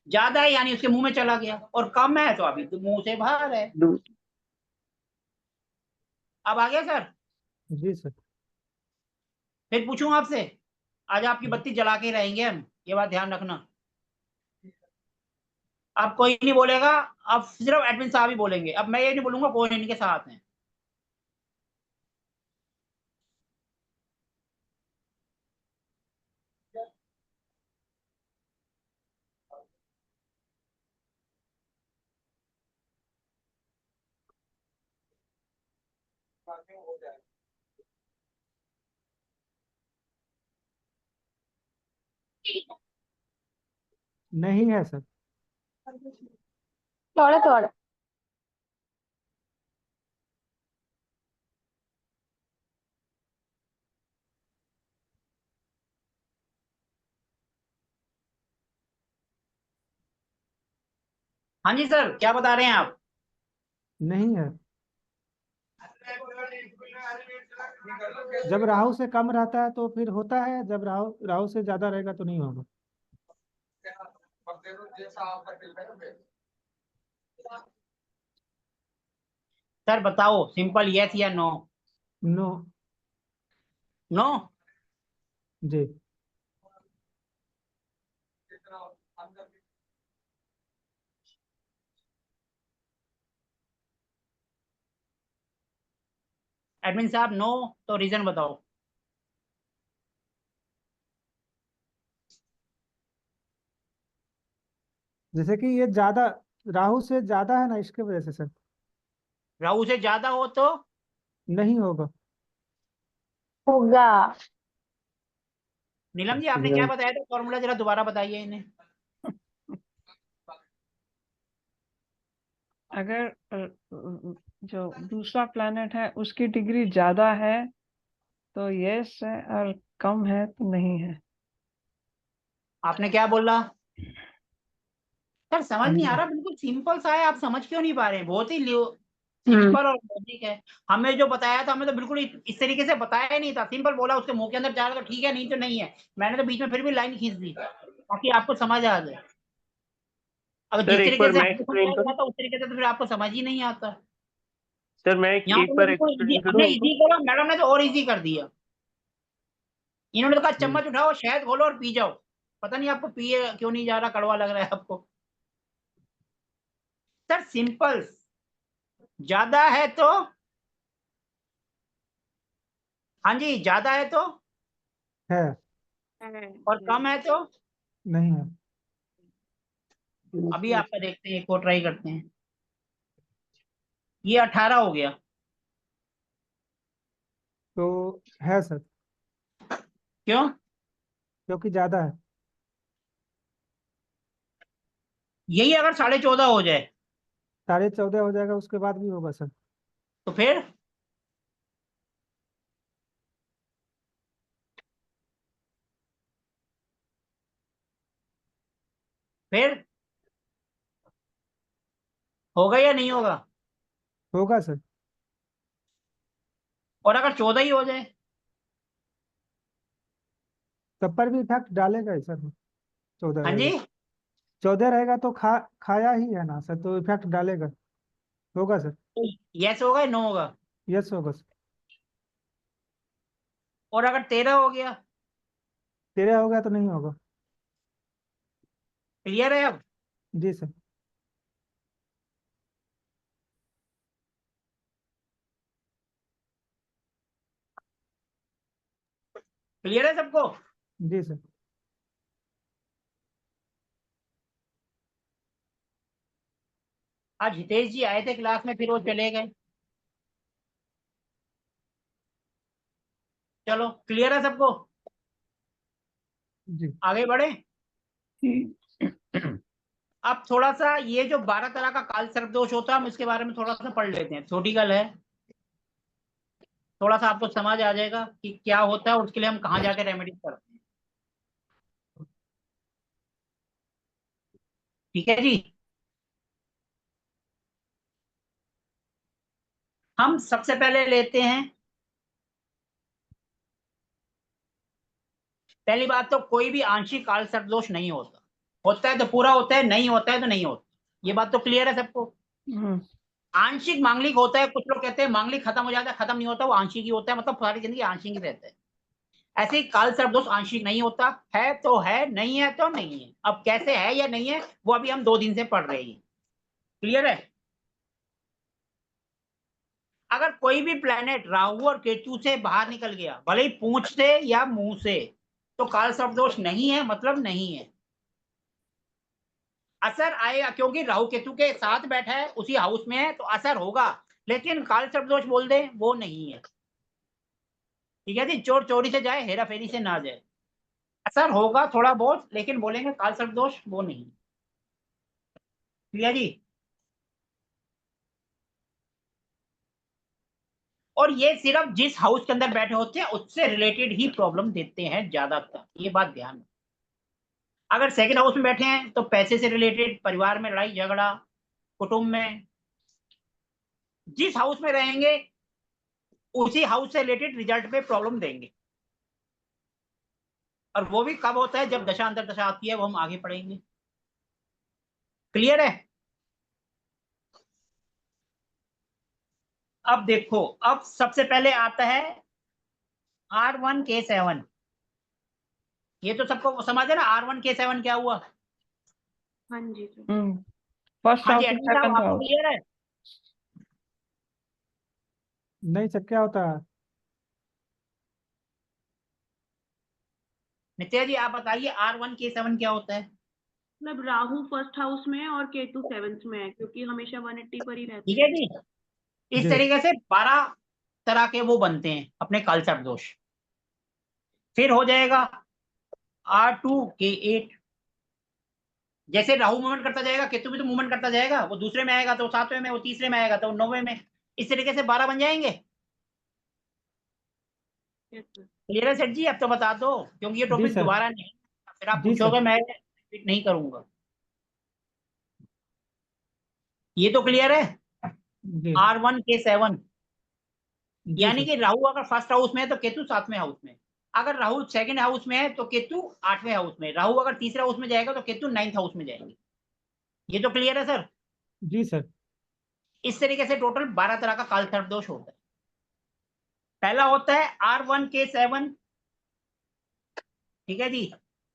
ज्यादा है यानी उसके मुंह में चला गया, और कम है तो अभी तो मुंह से बाहर है। अब आ गया सर। जी सर। फिर पूछूं आपसे? आज आपकी बत्ती जला के रहेंगे हम, ये बात ध्यान रखना। अब कोई नहीं बोलेगा, अब सिर्फ एडमिन साहब ही बोलेंगे। अब मैं ये नहीं बोलूंगा कोई इनके साथ है। नहीं है सर। थोड़ा थोड़ा। हाँ जी सर, क्या बता रहे हैं आप? नहीं है। जब राहु से कम रहता है तो फिर होता है, जब राहु राहु से ज्यादा रहेगा तो नहीं होगा। सर बताओ, सिंपल यस या नो? नो। नो। जी। एडमिन साहब नो, तो रीजन बताओ। जैसे कि ये ज्यादा, राहु से ज्यादा है ना, इसके वजह से सर। राहु से ज्यादा हो तो नहीं होगा। होगा। नीलम जी आपने क्या बताया था फॉर्मूला, जरा दोबारा बताइए इन्हें। अगर जो दूसरा प्लेनेट है उसकी डिग्री ज्यादा है तो यस है, और कम है तो नहीं है। आपने क्या बोला? सर समझ नहीं आ नहीं। रहा, बिल्कुल सिंपल सा है, आप समझ क्यों नहीं पा रहे हैं? बहुत ही हम्म। सिंपल और लॉजिक है। हमें जो बताया था, हमें तो बिल्कुल इस तरीके से बताया ही नहीं था। सिंपल बोला, उसके मुंह के अंदर जा रहा तो ठीक है, नहीं तो नहीं है। मैंने तो बीच में फिर भी लाइन खींच दी ताकि आपको समझ आ जाए। अगर सर जिस एक तरीके बार से मैं हमने एक्सप्लेन समझाया करूं? हुआ था उस तरीके से तो फिर आपको समझ ही नहीं आता। सर मैं यहाँ एक पर बार बिल्कुल एक्सप्लेन हमने करूं इनको? इजी करा, मैडम ने तो और इजी कर दिया। इन्होंने तो कहा जी। चम्मच उठाओ, शहद घोलो और पी जाओ। पता नहीं आपको पिए क्यों नहीं जा रहा, कड़वा लग रहा है आपको। Sir simple. ज्यादा है तो, हाँ जी, ज्यादा है तो, है। और कम है तो। नहीं है। अभी आपका देखते हैं, एक और ट्राई करते हैं। ये 18 हो गया। तो है सर, क्यों? क्योंकि ज्यादा है। यही अगर 14.5 हो जाए 14.5 हो जाएगा, उसके बाद भी होगा सर। तो फिर? फिर होगा या नहीं होगा? होगा सर। और अगर 14 ही हो जाए? तब पर भी इफेक्ट डालेगा ही सर। 14 हाँ जी। रहेगा। 14 रहेगा तो खाया ही है ना सर, तो इफेक्ट डालेगा। होगा सर। तो यस होगा या नो होगा? यस होगा सर। और अगर 13 हो गया? 13 हो गया तो नहीं होगा। क्लियर है अब? जी सर। क्लियर है सबको? जी सर। आज हितेश जी आए थे क्लास में, फिर वो चले गए। चलो क्लियर है सबको? जी। आगे बढ़े। ठीक। अब थोड़ा सा ये जो 12 तरह का काल सर्प दोष होता है, हम इसके बारे में थोड़ा सा पढ़ लेते हैं। छोटी गल है, थोड़ा सा आपको समझ आ जाएगा कि क्या होता है और उसके लिए हम कहाँ जाके रेमेडी करते हैं। ठीक है जी। हम सबसे पहले लेते हैं, पहली बात तो कोई भी आंशिक काल सर्प दोष नहीं होता, होता है तो पूरा होता है, नहीं होता है तो नहीं होता। ये बात तो क्लियर है सबको। आंशिक मांगलिक होता है, कुछ लोग कहते हैं मांगलिक खत्म हो जाता है, खत्म नहीं होता, वो आंशिक ही होता है, मतलब सारी जिंदगी आंशिक ही रहता है। ऐसे ही काल सर्प दोष आंशिक नहीं होता, है तो है, नहीं है तो नहीं है। अब कैसे है या नहीं है वो अभी हम 2 दिन से पढ़ रहे हैं। क्लियर है। अगर कोई भी प्लेनेट राहु और केतु से बाहर निकल गया, भले ही पूंछ से या मुंह से, तो काल सर्प दोष नहीं है, मतलब नहीं है। असर आएगा क्योंकि राहु केतु के साथ बैठा है, उसी हाउस में है, तो असर होगा, लेकिन काल सर्प दोष बोल दे वो नहीं है। ठीक है जी, चोर चोरी से जाए, हेरा फेरी से ना जाए। असर होगा थोड़ा बहुत, लेकिन बोलेंगे काल सर्प दोष वो नहीं। ठीक है जी। और ये सिर्फ जिस हाउस के अंदर बैठे होते हैं उससे रिलेटेड ही प्रॉब्लम देते हैं ज्यादातर, ये बात ध्यान में। अगर सेकंड हाउस में बैठे हैं तो पैसे से रिलेटेड, परिवार में लड़ाई झगड़ा, कुटुंब में, जिस हाउस में रहेंगे उसी हाउस से रिलेटेड रिजल्ट पे प्रॉब्लम देंगे। और वो भी कब होता है, जब दशा अंतर दशा आती है, वो हम आगे पढ़ेंगे। क्लियर है। अब देखो, अब सबसे पहले आता है R1K7। ये तो सबको समझ है ना, R1K7 क्या हुआ। हाँ जी सर। फर्स्ट हाँ जी, हाउस एडमिन साहब सेकंड आपको हाउस। क्लियर है। नहीं सर, क्या होता है? नित्या जी आप बताइए R1K7 क्या होता है। मतलब राहु फर्स्ट हाउस में है और केतु सेवेंथ में है, क्योंकि हमेशा 180 पर ही रहते ठीक है हैं। जी। इस जी तरीके से 12 तरह के वो बनते हैं अपने कालसर्प दोष। फिर हो जाएगा R2K8। जैसे राहु मूवमेंट करता जाएगा, केतु भी तो मूवमेंट करता जाएगा, वो दूसरे में आएगा तो 7वें में, वो तीसरे में आएगा तो 9वें में, इस तरीके से 12 बन जाएंगे। Yes sir. क्लियर है सेठ जी, अब तो बता दो, क्योंकि ये जी टॉपिक सर। दोबारा नहीं, फिर आप जी सर। पूछोगे मैं रिपीट नहीं करूंगा। ये तो क्लियर है। जी R1K7, जी यानी सर। कि राहु अगर फर्स्ट हाउस में है तो केतु 7वें हाउस में, अगर राहु सेकंड हाउस में है तो केतु 8वें हाउस में, राहु अगर तीसरे हाउस में जाएगा तो केतु 9th हाउस में जाएंगे। ये तो क्लियर है सर। जी सर। इस तरीके से टोटल 12 तरह का काल सर्प दोष होता है। पहला होता है R1K7। ठीक है जी।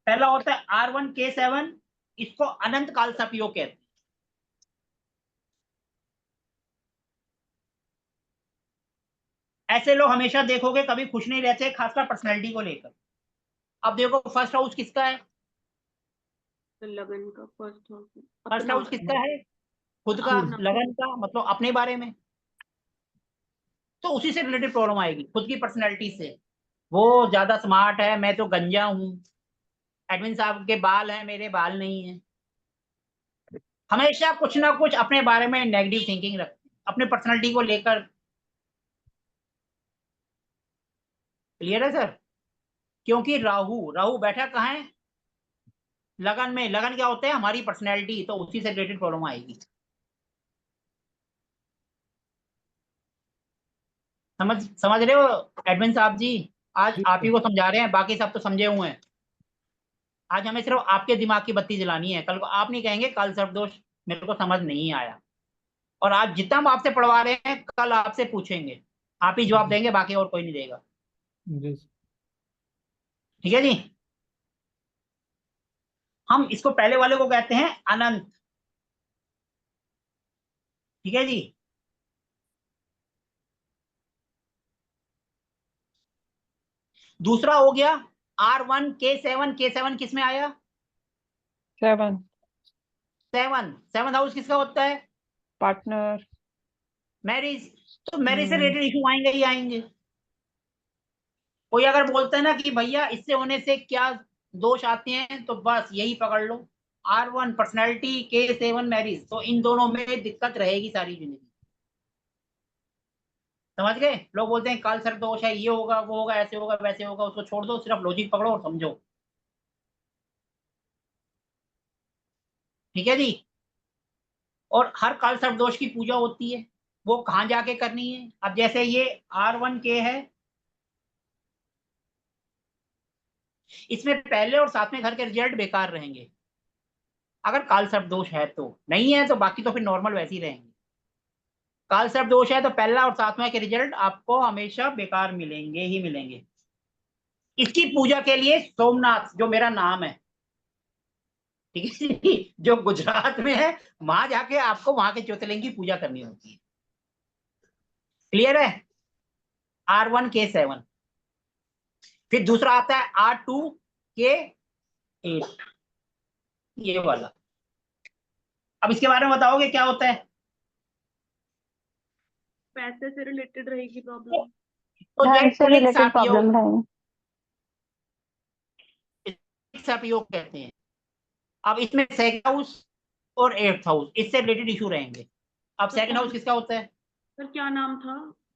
पहला होता है R1K7, इसको अनंत काल सर्प योग कहते हैं। ऐसे लोग हमेशा देखोगे कभी खुश नहीं रहते, खासकर पर्सनैलिटी को लेकर। अब देखो फर्स्ट हाउस किसका है, तो लगन का फर्स्ट हाउस फर्स्ट अपना। हाउस किसका है, खुद का, अपना। लगन का, मतलब अपने बारे में, तो उसी से रिलेटेड प्रॉब्लम आएगी, खुद की पर्सनैलिटी से। वो ज्यादा स्मार्ट है, मैं तो गंजा हूं, एडमिन साहब के बाल हैं, मेरे बाल नहीं है। हमेशा कुछ ना कुछ अपने बारे में नेगेटिव थिंकिंग रखते हैं, अपने पर्सनैलिटी को लेकर। क्लियर है सर। क्योंकि राहु राहु बैठा कहाँ है, लगन में। लगन क्या होता है, हमारी पर्सनैलिटी, तो उसी से रिलेटेड प्रॉब्लम आएगी। समझ समझ रहे हो एडमिन साहब जी। आज जी आप ही सर। को समझा रहे हैं, बाकी सब तो समझे हुए हैं। आज हमें सिर्फ आपके दिमाग की बत्ती जलानी है, कल को आप नहीं कहेंगे काल सर्प दोष मेरे को समझ नहीं आया। और आज जितना हम आपसे पढ़वा रहे हैं, कल आपसे पूछेंगे, आप ही जवाब जी देंगे, बाकी और कोई नहीं देगा। जी सर। ठीक है जी। हम इसको पहले वाले को कहते हैं अनंत। ठीक है जी। दूसरा हो गया R1K7। K7 किस में आया, 7 सेवन हाउस किसका होता है, पार्टनर। मैरिज। तो मैरिज से रिलेटेड इशू आएंगे ही आएंगे। कोई अगर बोलता है ना कि भैया इससे होने से क्या दोष आते हैं, तो बस यही पकड़ लो, R1 पर्सनैलिटी, K7 मैरिज, तो इन दोनों में दिक्कत रहेगी सारी जिंदगी। समझ गए? लोग बोलते हैं काल सर्प दोष है, ये होगा वो होगा ऐसे होगा वैसे होगा, उसको छोड़ दो, सिर्फ लॉजिक पकड़ो और समझो। ठीक है जी। और हर काल सर्प दोष की पूजा होती है, वो कहाँ जाके करनी है? अब जैसे ये R1K है, इसमें पहले और सातवें घर के रिजल्ट बेकार रहेंगे अगर काल सर्प दोष है तो, नहीं है तो बाकी तो फिर नॉर्मल वैसे ही रहेंगे। काल सर्प दोष है तो पहला और सातवां के रिजल्ट आपको हमेशा बेकार मिलेंगे ही मिलेंगे। इसकी पूजा के लिए सोमनाथ, जो मेरा नाम है, ठीक है जी, जो गुजरात में है, वहां जाके आपको वहां के ज्योतिर्लिंग की पूजा करनी होती है। क्लियर है? R1K7। फिर दूसरा आता है R2K8, ये वाला। अब इसके बारे में बताओगे क्या होता है? पैसे से रिलेटेड रहेगी प्रॉब्लम। तो धन ये से कुलिक रिलेटेड सापयोग, प्रॉब्लम रहेगी। सापयोग कहते हैं। अब इसमें सेकंड हाउस और एट्थ हाउस, इससे रिलेटेड इशू रहेंगे। अब सेकंड हाउस किसका होता है? सर क्या नाम था,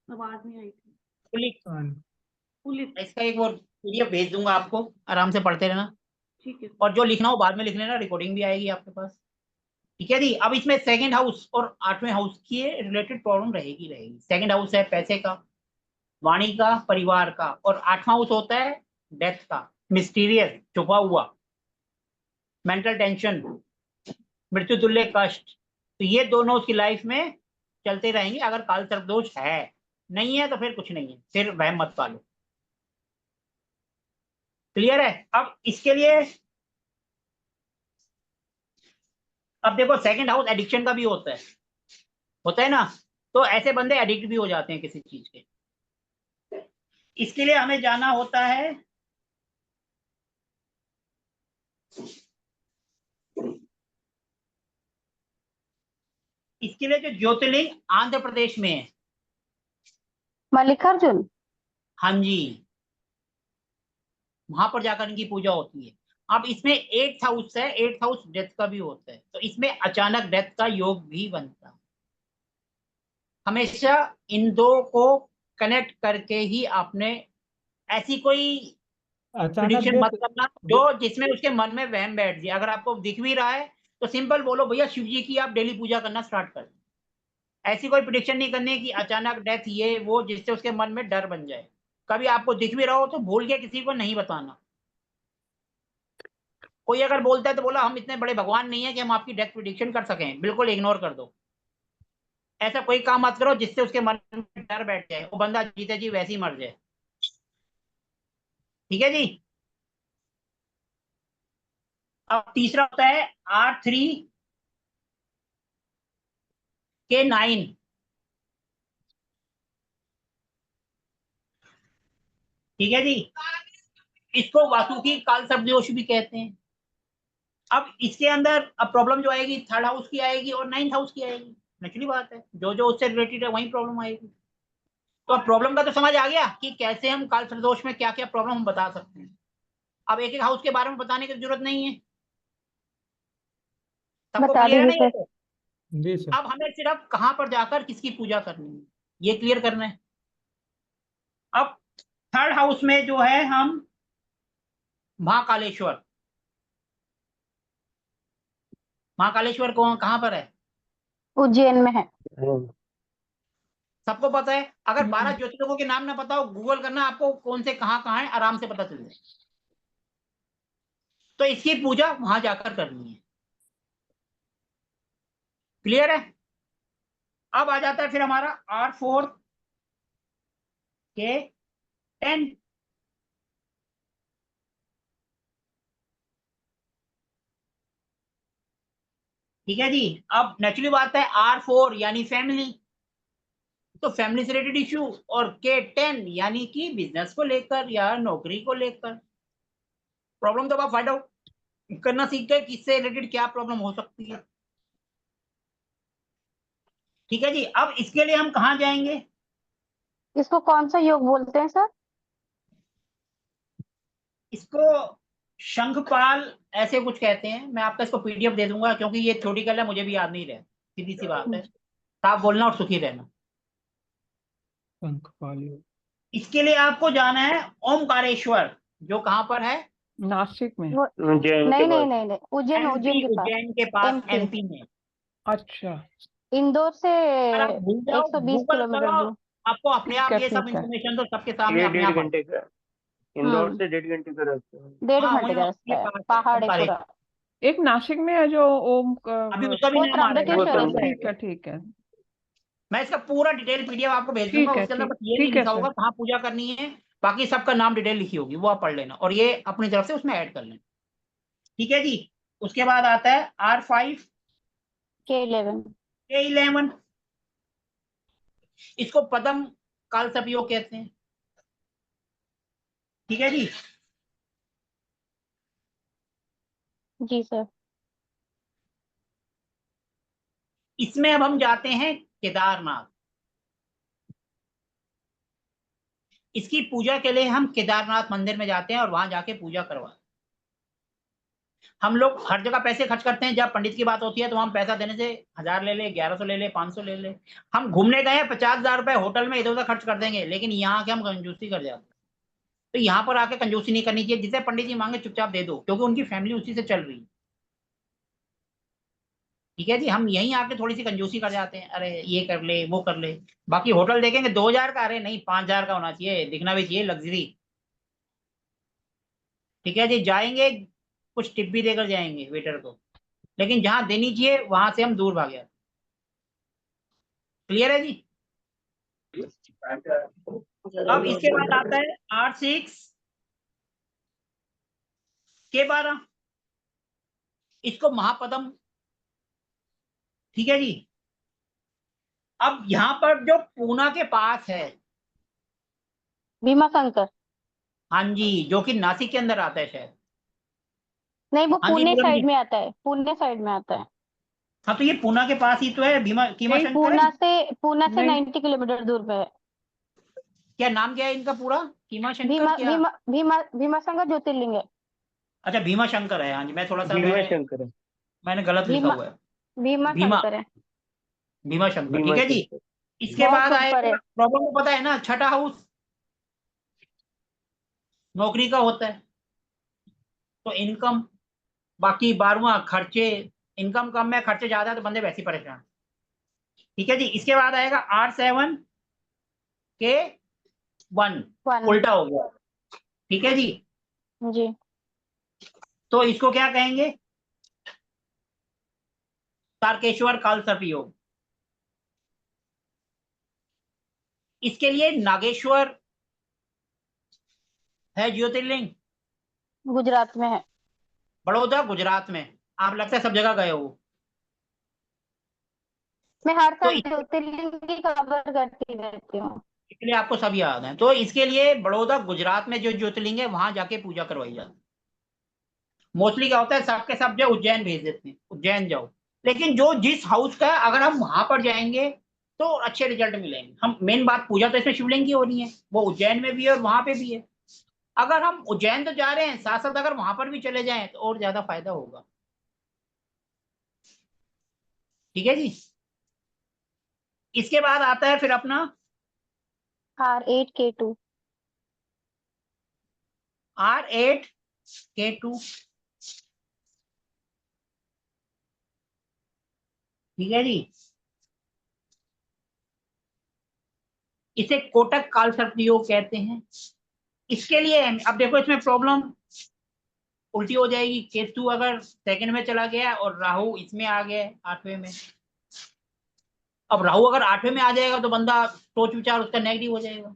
आवाज नहीं आई थी। कुलिक। पुलिस। इसका एक और PDF भेज दूंगा आपको, आराम से पढ़ते रहना, ठीक है। और जो लिखना हो बाद में लिख लेना, रिकॉर्डिंग भी आएगी आपके पास। ठीक है जी। अब इसमें सेकंड हाउस और आठवें हाउस की रिलेटेड प्रॉब्लम रहेगी। सेकंड हाउस है पैसे का, वाणी का, परिवार का, और आठवां हाउस होता है डेथ का, मिस्टीरियस, छुपा हुआ, मेंटल टेंशन, मृत्यु तुल्य कष्ट। तो ये दोनों उसकी लाइफ में चलते रहेंगे अगर काल सर्प दोष है। नहीं है तो फिर कुछ नहीं है, फिर वहम मत पालो। क्लियर है? अब इसके लिए, अब देखो सेकंड हाउस एडिक्शन का भी होता है ना, तो ऐसे बंदे एडिक्ट भी हो जाते हैं किसी चीज के। इसके लिए हमें जाना होता है इसके लिए जो ज्योतिर्लिंग आंध्र प्रदेश में है, मल्लिकार्जुन। हाँ जी, वहां पर जाकर इनकी पूजा होती है। अब इसमें एट्थ हाउस है, एट्थ हाउस डेथ का भी होता है, तो इसमें अचानक डेथ का योग भी बनता है। हमेशा इन दो को कनेक्ट करके ही आपने, ऐसी कोई अचानक प्रिडिक्शन मत डेथ। करना जो जिसमें उसके मन में वहम बैठ जाए। अगर आपको दिख भी रहा है तो सिंपल बोलो भैया शिव जी की आप डेली पूजा करना स्टार्ट कर। ऐसी कोई प्रिडिक्शन नहीं करनी कि अचानक डेथ ये वो, जिससे उसके मन में डर बन जाए। कभी आपको दिख भी रहा हो तो भूल के किसी को नहीं बताना। कोई अगर बोलता है तो बोला हम इतने बड़े भगवान नहीं है कि हम आपकी डेथ प्रिडिक्शन कर सकें, बिल्कुल इग्नोर कर दो। ऐसा कोई काम मत करो जिससे उसके मन में डर बैठ जाए, वो बंदा जीते जी वैसे ही मर जाए। ठीक है जी। अब तीसरा होता है R3K9। ठीक है जी। इसको वासुकी काल सर्प दोष भी कहते हैं। अब इसके अंदर अब प्रॉब्लम जो आएगी थर्ड हाउस की आएगी और नाइन्थ हाउस की आएगी। नेचुरली बात है, जो जो उससे रिलेटेड है वही प्रॉब्लम आएगी। तो अब प्रॉब्लम का तो समझ आ गया कि कैसे हम काल सर्प दोष में क्या क्या प्रॉब्लम हम बता सकते हैं। अब एक एक हाउस के बारे में बताने की जरूरत नहीं है, सबको बता क्लियर है दीजिए ना ये सर। तो? जी सर। अब हमें सिर्फ कहां पर जाकर किसकी पूजा करनी है ये क्लियर करना है। अब थर्ड हाउस में जो है हम महाकालेश्वर, महाकालेश्वर कौन कहां पर है? उज्जैन में है। सबको पता है। अगर 12 ज्योतिर्लिंगों के नाम ना पता हो, गूगल करना, आपको कौन से कहाँ है आराम से पता चल जाए। तो इसकी पूजा वहां जाकर करनी है। क्लियर है? अब आ जाता है फिर हमारा R4K10। ठीक है जी। अब नेचुरली बात है R4 यानी फैमिली, तो फैमिली से रिलेटेड इश्यू, और K10 यानी कि बिजनेस को लेकर या नौकरी को लेकर प्रॉब्लम। तो आप फाइंड आउट करना सीख गए किससे रिलेटेड क्या प्रॉब्लम हो सकती है। ठीक है जी। अब इसके लिए हम कहाँ जाएंगे? इसको कौन सा योग बोलते हैं सर? इसको शंखपाल ऐसे कुछ कहते हैं, मैं आपको इसको पीडीएफ दे दूंगा क्योंकि ये थ्योरेटिकल है, मुझे भी याद नहीं रहे, सीधी सी बात है। आप बोलना और सुखी रहना। इसके लिए आपको जाना है ओमकारेश्वर, जो कहाँ पर है? नासिक में। वो उज्जैन के नहीं नहीं बाद। नहीं नहीं, उज्जैन, उज्जैन एमपी, के पास। उज्जैन के पास, एमपी, एमपी में। अच्छा, इंदौर से अगर आप भूल जाओ 120 गूगल किलोमीटर करो, दूर। आपको अपने आप ये सब ठीक है। इंफॉर्मेशन तो सबके सामने ये अपने 1.5 आप आ घंटे का, इंदौर हम्म, से 1.5 घंटे का रास्ता है। 1.5 घंटे वहीं का उसके रास्ता है, पास है पहाड़ है ओमकारेश्वर। पूरा। एक नासिक में है जो ओम अभी उसका भी वो नाम आ रहा है, वो त्र्यंबकेश्वर तो है वो सर। ठीक है, है। ठीक है, मैं इसका पूरा डिटेल पीडीएफ आपको भेज दूंगा, ठीक है, उसके अंदर ठीक, बस ये नहीं ठीक है लिखा होगा सर। कहाँ पूजा करनी है, बाकी सबका नाम डिटेल लिखी होगी, वो आप पढ़ लेना और ये अपनी तरफ से उसमें ऐड कर लेना। ठीक है जी। उसके बाद आता है R5 K11। K11, इसको पदम काल सपयोग कहते हैं। ठीक है जी। जी सर। इसमें अब हम जाते हैं केदारनाथ। इसकी पूजा के लिए हम केदारनाथ मंदिर में जाते हैं और वहां जाके पूजा करवाते हैं। हम लोग हर जगह पैसे खर्च करते हैं, जब पंडित की बात होती है तो हम पैसा देने से 1000 ले ले, 1100 ले ले, 500 ले ले। हम घूमने गए 50,000 रुपए होटल में इधर उधर खर्च कर देंगे, लेकिन यहाँ के हम कंजूसी कर जाते हैं। तो यहाँ पर आके कंजूसी नहीं करनी चाहिए, जिसे पंडित जी मांगे चुपचाप दे दो, क्योंकि उनकी फैमिली उसी से चल रही है। ठीक है जी। हम यहीं आके थोड़ी सी कंजूसी कर जाते हैं, अरे ये कर ले वो कर ले। बाकी होटल देखेंगे 2000 का, अरे नहीं 5000 का होना चाहिए, दिखना भी चाहिए लग्जरी। ठीक है जी। जाएंगे कुछ टिप भी देकर जाएंगे वेटर को, लेकिन जहां देनी चाहिए वहां से हम दूर भाग जाते। क्लियर है जी। अब इसके बाद आता है R6 K12, इसको महापदम। ठीक है जी। अब यहाँ पर जो पूना के पास है, भीमा शंकर। हाँ जी, जो कि नासिक के अंदर आता है शायद। नहीं, वो हाँ जी पुणे नीलम साइड जी। में आता है, पुणे साइड में आता है। हाँ तो ये पूना के पास ही तो है, भीमा कीमा नहीं, शंकर है। पूना से नहीं, 90 किलोमीटर दूर पे है। क्या नाम क्या है इनका पूरा? कीमा शंकर भीमा क्या? भीमा भीमा भीमा शंकर ज्योतिर्लिंग है। अच्छा भीमा शंकर है, हाँ जी, मैं थोड़ा सा भीमा शंकर है। मैंने गलत लिखा भीमा हुआ है। भीमा भीमा, शंकर है। भीमा शंकर, ठीक भीमा है जी। शंकर। इसके बहुत बाद ऊपर है। आएगा, प्रॉब्लम को पता है ना, छठा हाउस नौकरी का होता है, तो इनकम। बाकी 12वां खर्चे, इनकम कम है खर्चे ज्यादा है, तो बंदे वैसे ही परेशान। ठीक है जी। इसके बाद आएगा R7 K1, 1। उल्टा हो गया। ठीक है जी। जी। तो इसको क्या कहेंगे? तारकेश्वर काल सर्प योग। इसके लिए नागेश्वर है ज्योतिर्लिंग, गुजरात में है। बड़ौदा गुजरात में। आप लगता है सब जगह गए हो। मैं हर तो साल ज्योतिर्लिंग की कवर करती रहती हूँ। इसके लिए आपको सब याद है, तो इसके लिए बड़ौदा गुजरात में जो ज्योतिर्लिंग है वहां जाके पूजा करवाई जाती है। मोस्टली क्या होता है, सबके सब जो उज्जैन भेज देते हैं, उज्जैन जाओ। लेकिन जो जिस हाउस का है, अगर हम वहां पर जाएंगे तो अच्छे रिजल्ट मिलेंगे। हम मेन बात, पूजा तो इसमें शिवलिंग की हो रही है, वो उज्जैन में भी है और वहां पे भी है। अगर हम उज्जैन तो जा रहे हैं, साथ साथ अगर वहां पर भी चले जाएं तो और ज्यादा फायदा होगा। ठीक है जी। इसके बाद आता है फिर अपना R8K2। R8K2। ठीक है जी। इसे कोटक काल सर्प योग कहते हैं। इसके लिए अब देखो इसमें प्रॉब्लम उल्टी हो जाएगी। केतु अगर सेकंड में चला गया और राहु इसमें आ गया 8वें में। अब राहु अगर 8वें में आ जाएगा तो बंदा सोच विचार उसका नेगेटिव हो जाएगा,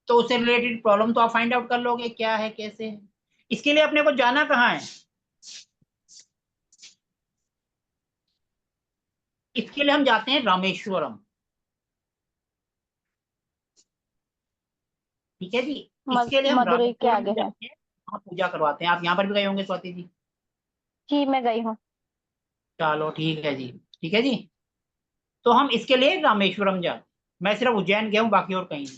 तो उससे रिलेटेड प्रॉब्लम तो आप फाइंड आउट कर लोगे क्या है कैसे है। इसके लिए अपने को जाना कहाँ है? इसके लिए हम जाते हैं रामेश्वरम। ठीक है जी। इसके लिए हम मदुरई के रामेश्वरम आगे है। जाते हैं, वहाँ पूजा करवाते हैं। आप यहाँ पर भी गए होंगे स्वाति जी। जी, मैं गई हूँ। चलो ठीक है जी। ठीक है जी। तो हम इसके लिए रामेश्वरम जाते हैं। मैं सिर्फ उज्जैन गया हूँ, बाकी और कहीं नहीं।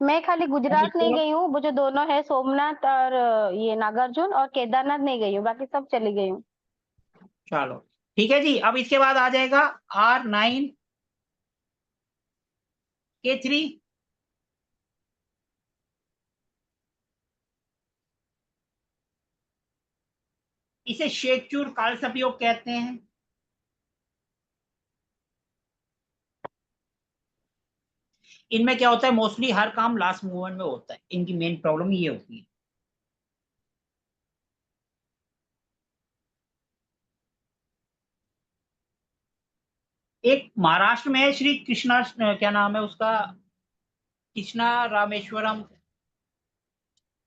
मैं खाली गुजरात नहीं गई हूँ, वो जो दोनों है सोमनाथ और ये नागार्जुन, और केदारनाथ नहीं गई हूँ, बाकी सब चली गई हूँ। चलो ठीक है जी। अब इसके बाद आ जाएगा R9K3। इसे शेकचूर कालसर्पयोग कहते हैं। इनमें क्या होता है, मोस्टली हर काम लास्ट मूवमेंट में होता है, इनकी मेन प्रॉब्लम ये होती है। एक महाराष्ट्र में है श्री कृष्णा, क्या नाम है उसका, कृष्णा रामेश्वरम, कृष्णा,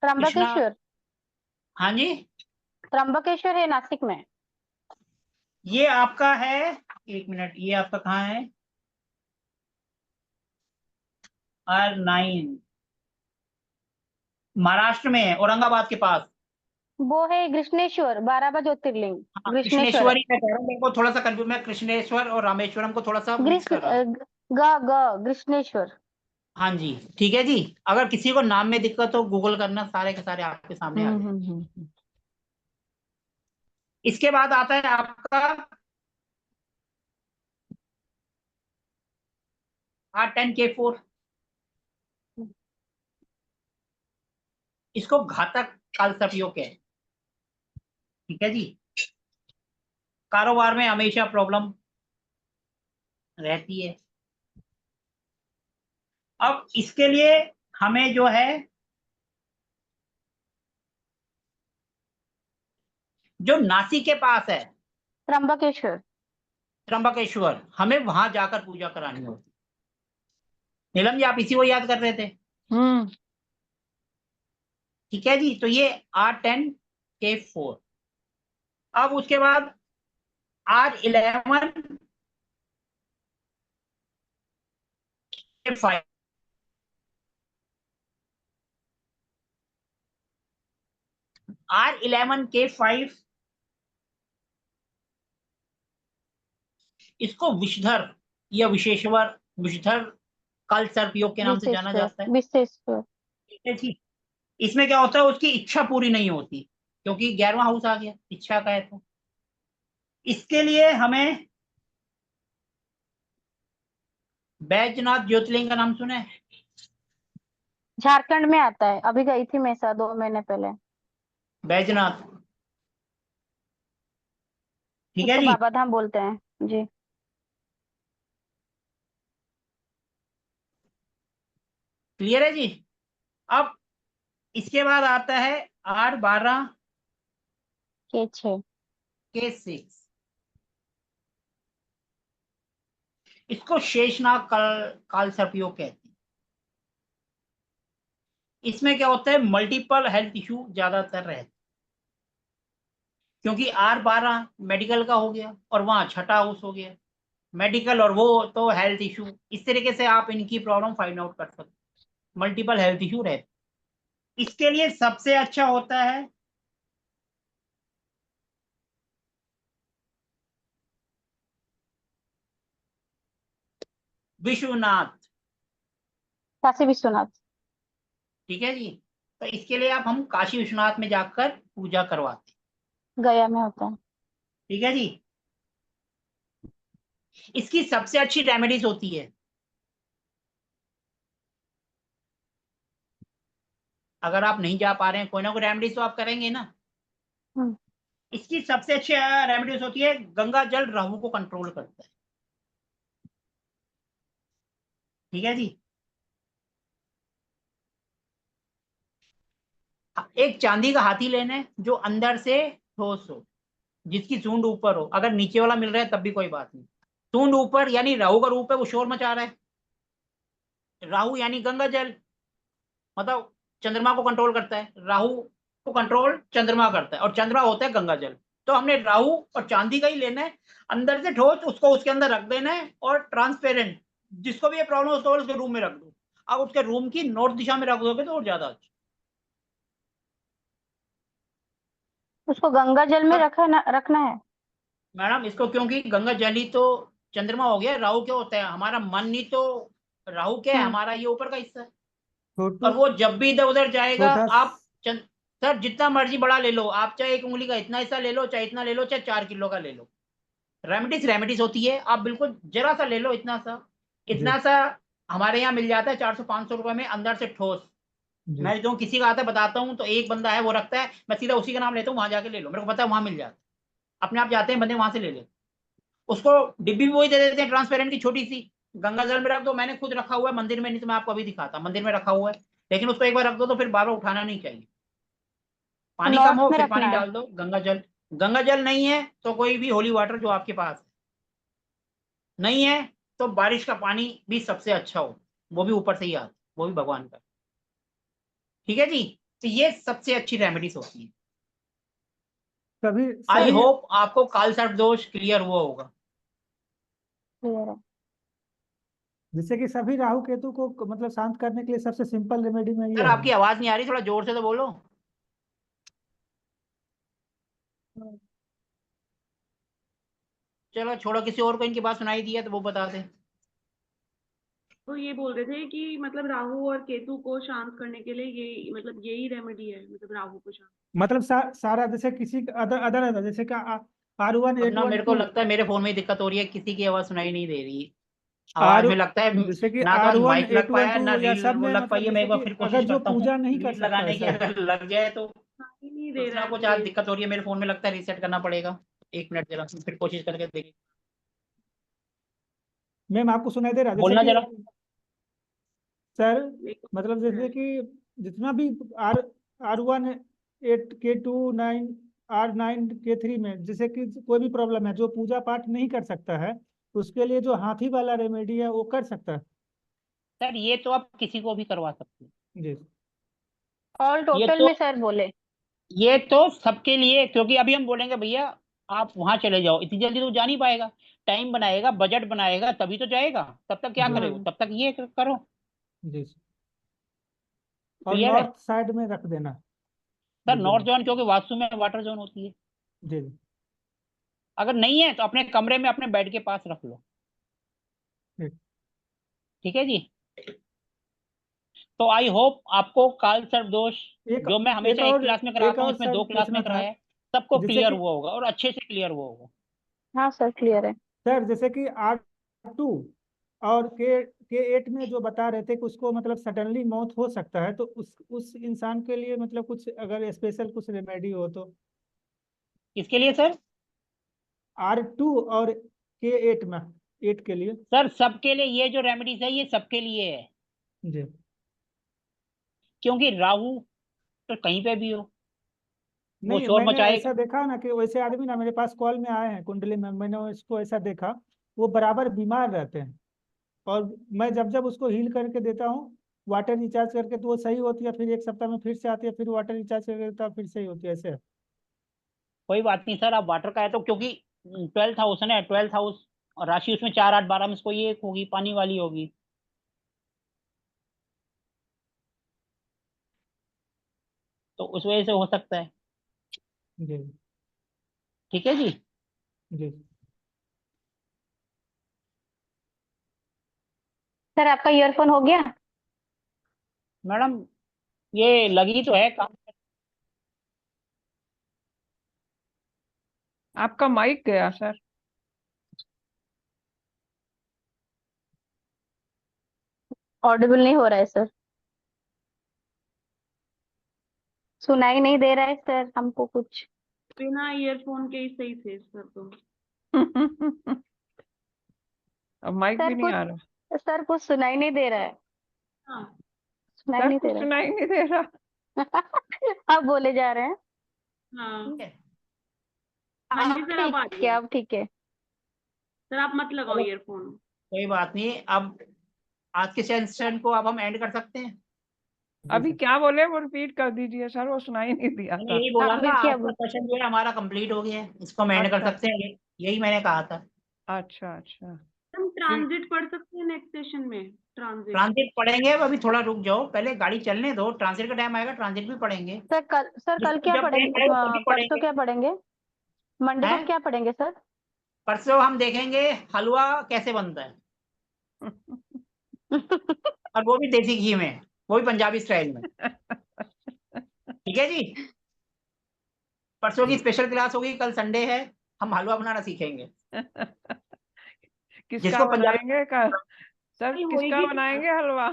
त्र्यंबकेश्वर। हाँ जी, त्र्यंबकेश्वर है नासिक में। ये आपका है, एक मिनट, ये आपका कहाँ है, R9, महाराष्ट्र में है, औरंगाबाद के पास। वो है कृष्णेश्वर, 12 ज्योतिर्लिंग। हाँ, कृष्णेश्वर है। कृष्णेश्वरी मैं कह रहा हूँ, मेरे को थोड़ा सा कंफ्यूज, मैं कृष्णेश्वर और रामेश्वरम को थोड़ा सा मिक्स कर रहा हूँ। कृष्णेश्वर। हाँ जी, ठीक है जी। अगर किसी को नाम में दिक्कत हो गूगल करना, सारे के सारे आपके सामने आ जाए। इसके बाद आता है आपका R10K4। इसको घातक कालसर्पयोग है, ठीक है जी। कारोबार में हमेशा प्रॉब्लम रहती है। अब इसके लिए हमें जो है, जो नासिक के पास है त्र्यंबकेश्वर। त्र्यंबकेश्वर, हमें वहां जाकर पूजा करानी होती। नीलम जी, आप इसी को याद कर रहे थे, ठीक है जी। तो ये R10K4। अब उसके बाद R11K5। R11K5 इसको विषधर या विशेश्वर, विषधर कालसर्पयोग के नाम से जाना विशेश्वर। जाता है, विशेश्वर। ठीक है जी। इसमें क्या होता है, उसकी इच्छा पूरी नहीं होती, क्योंकि 11वां हाउस आ गया इच्छा का है। तो इसके लिए हमें बैजनाथ ज्योतिर्लिंग का नाम सुना है? झारखंड में आता है, अभी गई थी मैं 2 महीने पहले। बैजनाथ, ठीक है उसको जी। बाबा धाम बोलते हैं जी। क्लियर है जी। अब इसके बाद आता है R12K6। K6। इसको शेषनाग कालसर्पयोग कहते हैं। इसमें क्या होता है, मल्टीपल हेल्थ इश्यू ज्यादातर रहते हैं, क्योंकि R12 मेडिकल का हो गया और वहां छठा हाउस हो गया मेडिकल, और वो तो हेल्थ इश्यू। इस तरीके से आप इनकी प्रॉब्लम फाइंड आउट कर सकते हैं, मल्टीपल हेल्थ इश्यू रहते। इसके लिए सबसे अच्छा होता है विश्वनाथ, काशी विश्वनाथ। ठीक है जी। तो इसके लिए आप हम काशी विश्वनाथ में जाकर पूजा करवाते हैं, गया में होता है। ठीक है जी। इसकी सबसे अच्छी रेमेडीज होती है, अगर आप नहीं जा पा रहे हैं, कोई ना कोई रेमेडीज तो आप करेंगे ना। हम्म। इसकी सबसे अच्छी रेमेडीज होती है, गंगा जल राहु को कंट्रोल करता है, ठीक है जी। एक चांदी का हाथी लेना है जो अंदर से ठोस हो, जिसकी सूंड ऊपर हो, अगर नीचे वाला मिल रहा है तब भी कोई बात नहीं। सूंड ऊपर यानी राहु का रूप है, वो शोर मचा रहा है। राहु यानी गंगा जल, मतलब चंद्रमा को कंट्रोल करता है, राहु को कंट्रोल चंद्रमा करता है, और चंद्रमा होता है गंगा जल। तो हमने राहु और चांदी का ही लेना है, अंदर से ठोस उसको उसके अंदर रख देना है, और ट्रांसपेरेंट, जिसको भी ये प्रॉब्लम उसको उसके रूम में रख दो। अब उसके रूम की नॉर्थ दिशा में रख दोगे तो और ज्यादा अच्छा। उसको गंगा जल में रखना है। मैडम इसको, क्योंकि गंगा जल ही तो चंद्रमा हो गया, राहु क्या होता है हमारा मन, नहीं तो राहु क्या है हम्म। हमारा ये ऊपर का हिस्सा है, छोटू और वो जब भी इधर उधर जाएगा छोटा आप सर जितना मर्जी बड़ा ले लो आप, चाहे 1 उंगली का इतना हिस्सा ले लो, चाहे इतना ले लो, चाहे 4 किलो का ले लो, रेमेडीज रेमेडीज होती है। आप बिल्कुल जरा सा ले लो, इतना सा, जी इतना सा हमारे यहाँ मिल जाता है 400-500 रुपए में, अंदर से ठोस। जी मैं जो किसी का आता है बताता हूँ, तो एक बंदा है वो रखता है, मैं सीधा उसी का नाम लेता हूँ, वहां जाके ले लो, मेरे को पता है वहां मिल जाता है, अपने आप जाते हैं बंदे वहां से ले लेते। उसको डिब्बी भी वही दे देते हैं ट्रांसपेरेंट की छोटी सी, गंगा जल में रख दो, मैंने खुद रखा हुआ है मंदिर में, नहीं तो मैं आपको अभी दिखाता, मंदिर में रखा हुआ है, लेकिन उसको एक बार रख दो तो फिर बार बार उठाना नहीं चाहिए। पानी कम नॉर्थ हो में फिर रखना पानी है। डाल दो। गंगा जल नहीं है तो कोई भी होली वाटर जो आपके पास नहीं है, तो बारिश का पानी भी सबसे अच्छा हो, वो भी ऊपर से ही आता, वो भी भगवान का। ठीक है जी, तो ये सबसे अच्छी रेमेडीज होती है। सभी आई सभी होप आपको काल सर्प दोष क्लियर हुआ होगा। क्लियर है। जैसे कि सभी राहु केतु को मतलब शांत करने के लिए सबसे सिंपल रेमेडी में ये सर है। आपकी आवाज नहीं आ रही, थोड़ा जोर से तो बोलो। चलो छोड़ो, किसी और को इनकी बात सुनाई दी है तो वो बता दे। तो ये बोल रहे थे कि मतलब राहु और केतु को शांत करने के लिए ये मतलब यही रेमेडी है, मतलब राहु को शांत। मतलब सारा जैसे किसी अदर अदर जैसे कि R1 अब ना R1 मेरे को 2 लगता है मेरे फोन में ही दिक्कत हो रही है, किसी की आवाज सुनाई नहीं दे रही, आर आवाज में लगता है जैसे कि ना तो R1 माइक लग A2 पाया ना A2 या रील सब वो में लग पाई मतलब है। मैं जैसे एक बार कि फिर अगर कोशिश जो करता हूँ पूजा नहीं कर लीड सकता है लगाने की, सर, अगर लग जाए तो ही नहीं दे दूसरा रहा कुछ है आज ये। दिक्कत हो रही है मेरे फोन में, लगता है रीसेट करना पड़ेगा। 1 मिनट जरा फिर कोशिश करके देखिए, मैम आपको सुनाई दे रहा है जैसे बोलना कि जरा। सर मेरे को मतलब है। जैसे कि जितना भी are R1 8 K2 9 R9 K3 में जैसे कि कोई भी प्रॉब्लम है जो पूजा पाठ नहीं कर सकता है, उसके लिए जो हाथी वाला रेमेडी है वो कर सकता है। सर ये तो आप किसी को भी करवा सकते हैं, जी ऑल ये टोटल तो में सर बोले। ये तो सबके लिए, क्योंकि अभी हम बोलेंगे भैया आप वहां चले जाओ, इतनी जल्दी तो जा नहीं पाएगा, टाइम बनाएगा बजट बनाएगा तभी तो जाएगा, तब तक क्या जी करे वो, तब तक ये करो। जी और क्लियर है नॉर्थ साइड में रख देना सर, डिब्बे नॉर्थ में। जोन क्योंकि वास्तु में वाटर जोन होती है। जी जी अगर नहीं है तो अपने कमरे में अपने बेड के पास रख लो। ठीक। ठीक है जी, तो आई होप आपको काल सर्प दोष, एक जो मैं एक हमेशा एक और क्लास में एक कराता हूँ और इसमें सर 2 क्लास पूछना में था कराया है, सबको जैसे क्लियर कि हुआ होगा और अच्छे से क्लियर हुआ होगा। हाँ सर क्लियर है। सर जैसे कि R2 और K8 में जो बता रहे थे कि उसको मतलब सडनली मौत हो सकता है, तो उस इंसान के लिए मतलब कुछ अगर स्पेशल कुछ रेमेडी हो तो। किसके लिए सर? R2 और K8 में 8 के लिए। सर सबके लिए ये जो रेमेडीज है ये सबके लिए है, जी क्योंकि राहु तो कहीं पे भी हो वो नहीं, शोर मैंने मचाएगा। ऐसा देखा ना कि वैसे आदमी ना मेरे पास कॉल में आए हैं कुंडली में, मैंने उसको ऐसा देखा, वो बराबर बीमार रहते हैं, और मैं जब जब उसको हील करके देता हूँ वाटर रिचार्ज करके, तो वो सही होती है, फिर 1 सप्ताह में फिर से आती है, फिर वाटर रिचार्ज करके देता हूं, फिर सही होती है ऐसे। कोई बात नहीं सर, आप वाटर का है तो, क्योंकि 12th हाउस है ना, 12th हाउस और राशि उसमें 4 8 12 में से कोई एक होगी, पानी वाली होगी, तो उस वजह से हो सकता है। जी ठीक है जी। जी सर आपका ईयरफोन हो गया? मैडम ये लगी तो है काम। आपका माइक गया सर। ऑडिबल नहीं हो रहा है सर, सुनाई नहीं दे रहा है सर हमको कुछ। बिना ईयरफोन के ही सही थे सर तो। अब माइक भी नहीं आ रहा। सर कुछ सुनाई नहीं दे रहा है, हाँ सुनाई सर नहीं दे कुछ रहा सुनाई नहीं दे रहा। है। आप बोले जा रहे हैं। हाँ। ठीक है, हाँ जी अब सर, अब आ ठीक रही है, है। अब ठीक है। सर आप मत लगाओ चलो ईयरफोन। कोई बात नहीं। अब आज के सेशन को अब हम एंड कर सकते हैं। जी अभी सर। क्या बोले वो रिपीट कर दीजिए सर, वो सुनाई नहीं दिया मैंने था। यही बोला ना, अभी क्या आज का सेशन जो है हमारा कंप्लीट हो गया है, इसको हम एंड कर अच्छा सकते हैं, यही मैंने कहा था। अच्छा अच्छा। हम ठीक। ट्रांजिट पढ़ सकते हैं नेक्स्ट सेशन में, ट्रांजिट। ट्रांजिट पढ़ेंगे, अभी थोड़ा रुक जाओ, पहले गाड़ी चलने दो, ट्रांजिट का टाइम आएगा ट्रांजिट भी पढ़ेंगे, सर कल जिसको क्या जब पढ़ेंगे? टाइम आएगा तभी परसों पढ़ेंगे। क्या पढ़ेंगे? मंडे को हैं, क्या पढ़ेंगे सर? परसों हम देखेंगे हलवा कैसे बनता है, और वो भी देसी घी में। वो भी पंजाबी स्टाइल में। ठीक है जी। परसों की स्पेशल क्लास होगी, कल संडे है, हम हलवा बनाना सीखेंगे। किसका जिसको पंजाबी बनाएंगे सर, नहीं किसका होएगी बनाएंगे हलवा?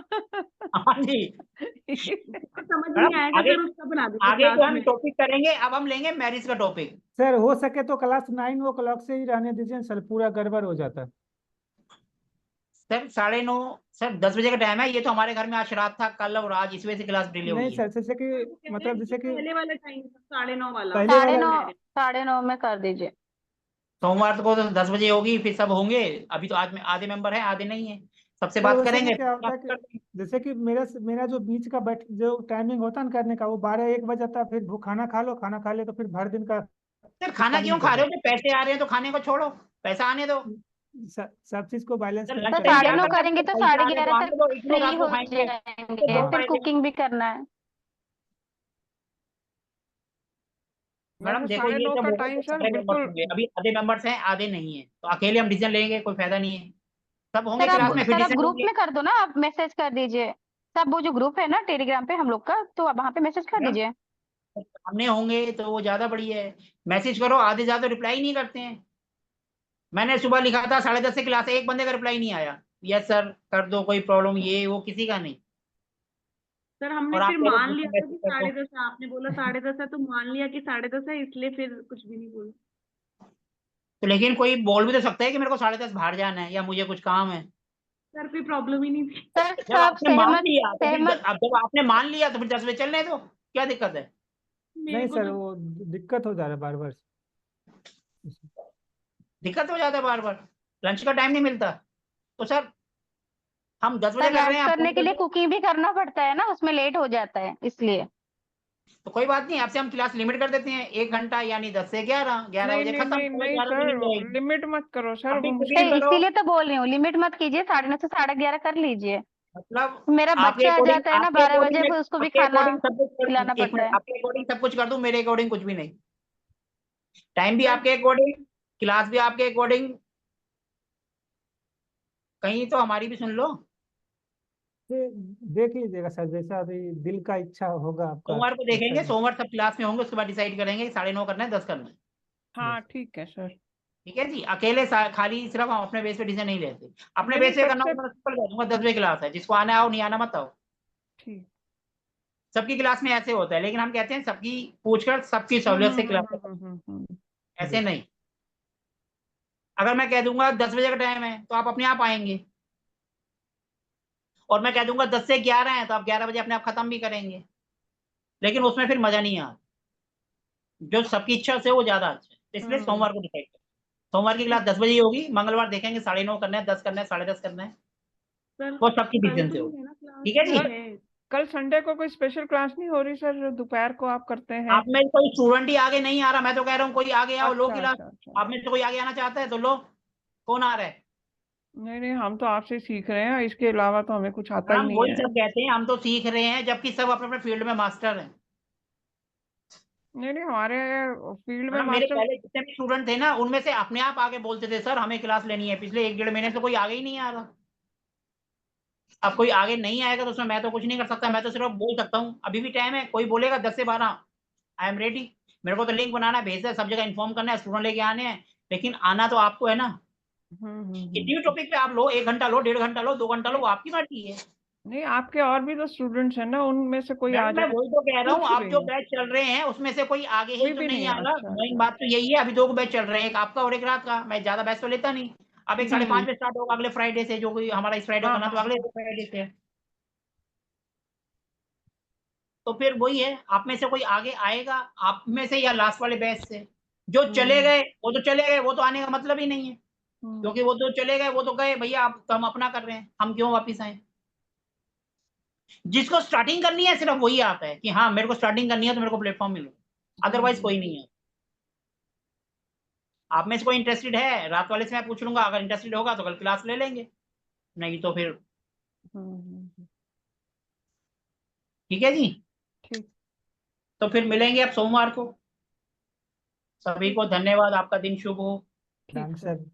हाँ जी समझ नहीं मैडम, आएगा आगे सर, उसका बना देंगे आगे क्लास जो हम में। टॉपिक करेंगे, अब हम लेंगे मैरिज का टॉपिक। सर हो सके तो क्लास 9 o'clock से ही रहने दीजिए सर, पूरा गड़बड़ हो जाता है। सर 9:30, सर 10 बजे का टाइम है। ये तो हमारे घर में आज श्राद्ध था कल और आज, इस वजह से क्लास डिले हुई नहीं है। सर, जैसे कि वो कह रहे मतलब हैं जैसे कि कि पहले वाला टाइम 9:30 वाला। पहले साढ़े वाला नौ, 9:30 में कर दीजिए। सोमवार को तो 10 बजे होगी, फिर सब होंगे। अभी तो आज में आधे मेंबर हैं, आधे नहीं है। सबसे सर बात वैसे में करेंगे, क्या होता है कि जैसे कि मेरा जो बीच का जो टाइमिंग होता है ना करने का, वो 12-1 बजे तक, फिर खाना खा लो, खाना खा ले तो फिर भर दिन का सर कुछ खाना काम क्यों नहीं खा रहे करता। हो? जब पैसे आ रहे हैं तो खाने को छोड़ो, पैसा आने दो। सब चीज को बैलेंस सर करके लंच तो टाइम चलना क्या 9:30 पड़ेगा। करना है? करेंगे तो पैसे आ रहे हैं तो 11:30 आने तक दो, इतने फ्री रात हो को खाएंगे तो जाएंगे, दो हाँ फिर खाएंगे। कुकिंग भी करना है। मैडम वैसे देखो, साढ़े ये नौ सब का हो गए टाइम तो सर सारे मेंबर्स बिल्कुल। होंगे, अभी आधे मेंबर्स हैं आधे नहीं है, तो अकेले हम डिसीजन लेंगे कोई फायदा नहीं है। सब होंगे क्लास में, फिर सर आप डिसीजन ग्रुप लेंगे। में कर दो ना, आप मैसेज कर दीजिए। सब वो जो ग्रुप है ना टेलीग्राम पे हम लोग का, तो आप वहाँ पे मैसेज कर मैडम दीजिए। सामने होंगे तो वो ज्यादा बढ़िया है। मैसेज करो, आधे ज्यादा रिप्लाई नहीं करते हैं। मैंने सुबह लिखा था 10:30 से क्लास है, एक बंदे का रिप्लाई नहीं आया, यस सर कर दो, कोई प्रॉब्लम, ये वो किसी का नहीं। सर हमने और आप फिर कह रहे मान ग्रुप लिया में था कि मैसेज कर दो। 10:30 है, आपने बोला 10:30 है तो मान लिया कि 10:30 है, इसलिए फिर कुछ भी नहीं बोला। तो लेकिन कोई बोल भी तो सकता है कि मेरे को 10:30 बाहर जाना है या मुझे कुछ काम है। सर कोई प्रॉब्लम ही नहीं थी। सर जब सब आपने मान सहमत, लिया तो फिर सहमत। अब जब आपने मान लिया तो फिर 10 बजे चलने दो, क्या दिक्कत है? मेरे नहीं को सर, तो वो दिक्कत हो जा रहा है बार बार। दिक्कत हो जाता है बार बार, लंच का टाइम नहीं मिलता। तो सर हम 10 बजे सर कर रहे लंच हैं, आप करने फोन के कर लिए दो। कुकिंग भी करना पड़ता है ना, उसमें लेट हो जाता है इसलिए। तो कोई बात नहीं, आपसे हम क्लास लिमिट कर देते हैं 1 घंटा, यानी 10 से 11, 11 नहीं बजे नहीं खत्म, नहीं तो नहीं 11 बजे मिल सर, जाएगी। लिमिट मत करो सर, अपनी वो कुकिंग मुश्किल। नहीं, करो। इसीलिए तो बोल रही हूँ, लिमिट मत कीजिए, 9:30 से 11:30 कर लीजिए। मतलब मेरा बच्चा आ जाता है ना आपके 12 अकॉर्डिंग बजे, फिर उसको भी आपके खाना अकॉर्डिंग सब कुछ खिलाना एक पड़ता मिनट, है। आपके अकॉर्डिंग सब कुछ कर दूं, मेरे अकॉर्डिंग कुछ भी नहीं। टाइम भी सर आपके अकॉर्डिंग, क्लास भी आपके अकॉर्डिंग, कहीं तो हमारी भी सुन लो। देख लीजिएगा सर, जैसा अभी दिल का इच्छा होगा आपका सोमवार को वैसा देखेंगे, ही। सोमवार सब क्लास में होंगे, उसके बाद डिसाइड करेंगे 9:30 करना है 10 करना है। हाँ ठीक है सर। ठीक है जी। अकेले खाली सिर्फ हम अपने बेस पे डिसीजन नहीं लेते। अपने नहीं नहीं, बेस पे करना सबसे होगा तो सिंपल कह दूंगा 10 बजे क्लास है, जिसको आना आओ, नहीं आना मत आओ। ठीक। सबकी क्लास में ऐसे होता है, लेकिन हम कहते हैं सबकी पूछकर सबकी सहूलियत से क्लास है, ऐसे नहीं। अगर मैं कह दूंगा 10 बजे का टाइम है तो आप अपने आप आएंगे, और मैं कह दूंगा 10 से 11 है तो आप 11 बजे अपने आप खत्म भी करेंगे, लेकिन उसमें फिर मजा नहीं आता। जो सबकी इच्छा से वो ज्यादा अच्छा है, तो इसलिए सोमवार को डिसाइड करें। सोमवार की क्लास 10 बजे ही होगी, मंगलवार देखेंगे 9:30 करना है, 10 करना है, 10:30 करना है, सर वो सबकी कल डिसीजन तो से नहीं होगी। है ना क्लास, ठीक है जी। या कल है? कल संडे को कोई स्पेशल क्लास नहीं हो रही सर, दोपहर को आप करते हैं? आप में से कोई स्टूडेंट ही आगे नहीं आ रहा, मैं तो कह रहा हूँ कोई आगे आओ, लो अच्छा क्लास। अच्छा अच्छा। आप में से कोई आगे आना चाहता है तो लो, कौन आ रहा है? नहीं नहीं, हम तो आपसे सीख रहे हैं, इसके अलावा तो हमें कुछ आता ही हम नहीं वही है। सब कहते हैं, हम तो सीख रहे हैं, जबकि सब अपने अपने फील्ड में मास्टर हैं। नहीं नहीं, हमारे फील्ड में मतलब मेरे मास्टर। पहले जितने भी स्टूडेंट थे ना, उनमें से अपने आप आगे बोलते थे सर हमें क्लास लेनी है, पिछले 1-1.5 महीने से कोई आगे ही नहीं आ रहा। अब कोई आगे नहीं आएगा तो उसमें मैं तो कुछ नहीं कर सकता, मैं तो सिर्फ बोल सकता हूँ अभी भी टाइम है, कोई बोलेगा 10 से 12, आई एम रेडी। मेरे को तो लिंक बनाना है, भेजना है, सब जगह इन्फॉर्म करना है, स्टूडेंट लेके आने हैं, लेकिन आना तो आपको है ना। किसी भी टॉपिक पे आप लो, 1 घंटा लो, 1.5 घंटा लो, 2 घंटा लो, नहीं वो आपकी मर्जी है। नहीं, आपके और भी तो स्टूडेंट्स हैं ना, उनमें से कोई आ मैडम मैं जाए। वही तो कह रहा हूँ, पूछ आप रही जो हूँ। बैच चल रहे हैं उसमें से कोई आगे ही कोई तो भी नहीं नहीं आ है, रहा, अच्छा मेन अच्छा बात अच्छा। तो यही है। अभी 2 बैच चल रहे हैं, एक आपका और एक रात का, मैं ज्यादा बैच तो लेता नहीं। अब एक जी जी। 5:30 में स्टार्ट होगा अगले फ्राइडे से, जो कोई हमारा इस फ्राइडे हाँ करना तो हाँ अगले हाँ। फ्राइडे से है। तो फिर वही है, आप में से कोई आगे आएगा, आप में से या लास्ट वाले बैच से। जो चले हम्म गए वो तो चले गए, वो तो आने का मतलब ही नहीं है, हम्म क्योंकि वो तो चले गए, वो तो गए भैया, आप तो हम अपना कर रहे हैं, हम क्यों वापिस आए। जिसको स्टार्टिंग करनी है सिर्फ वही आता है कि हाँ मेरे को स्टार्टिंग करनी है तो मेरे को प्लेटफॉर्म मिले, अदरवाइज कोई हम्म नहीं है। आप में से कोई इंटरेस्टेड है, रात वाले से मैं पूछ लूंगा, अगर इंटरेस्टेड होगा तो कल क्लास ले लेंगे, नहीं तो फिर हम्म। ठीक है जी। ठीक। तो फिर मिलेंगे अब सोमवार को। सभी ठीक को है धन्यवाद, आपका दिन शुभ हो। ठीक राम सर। सर।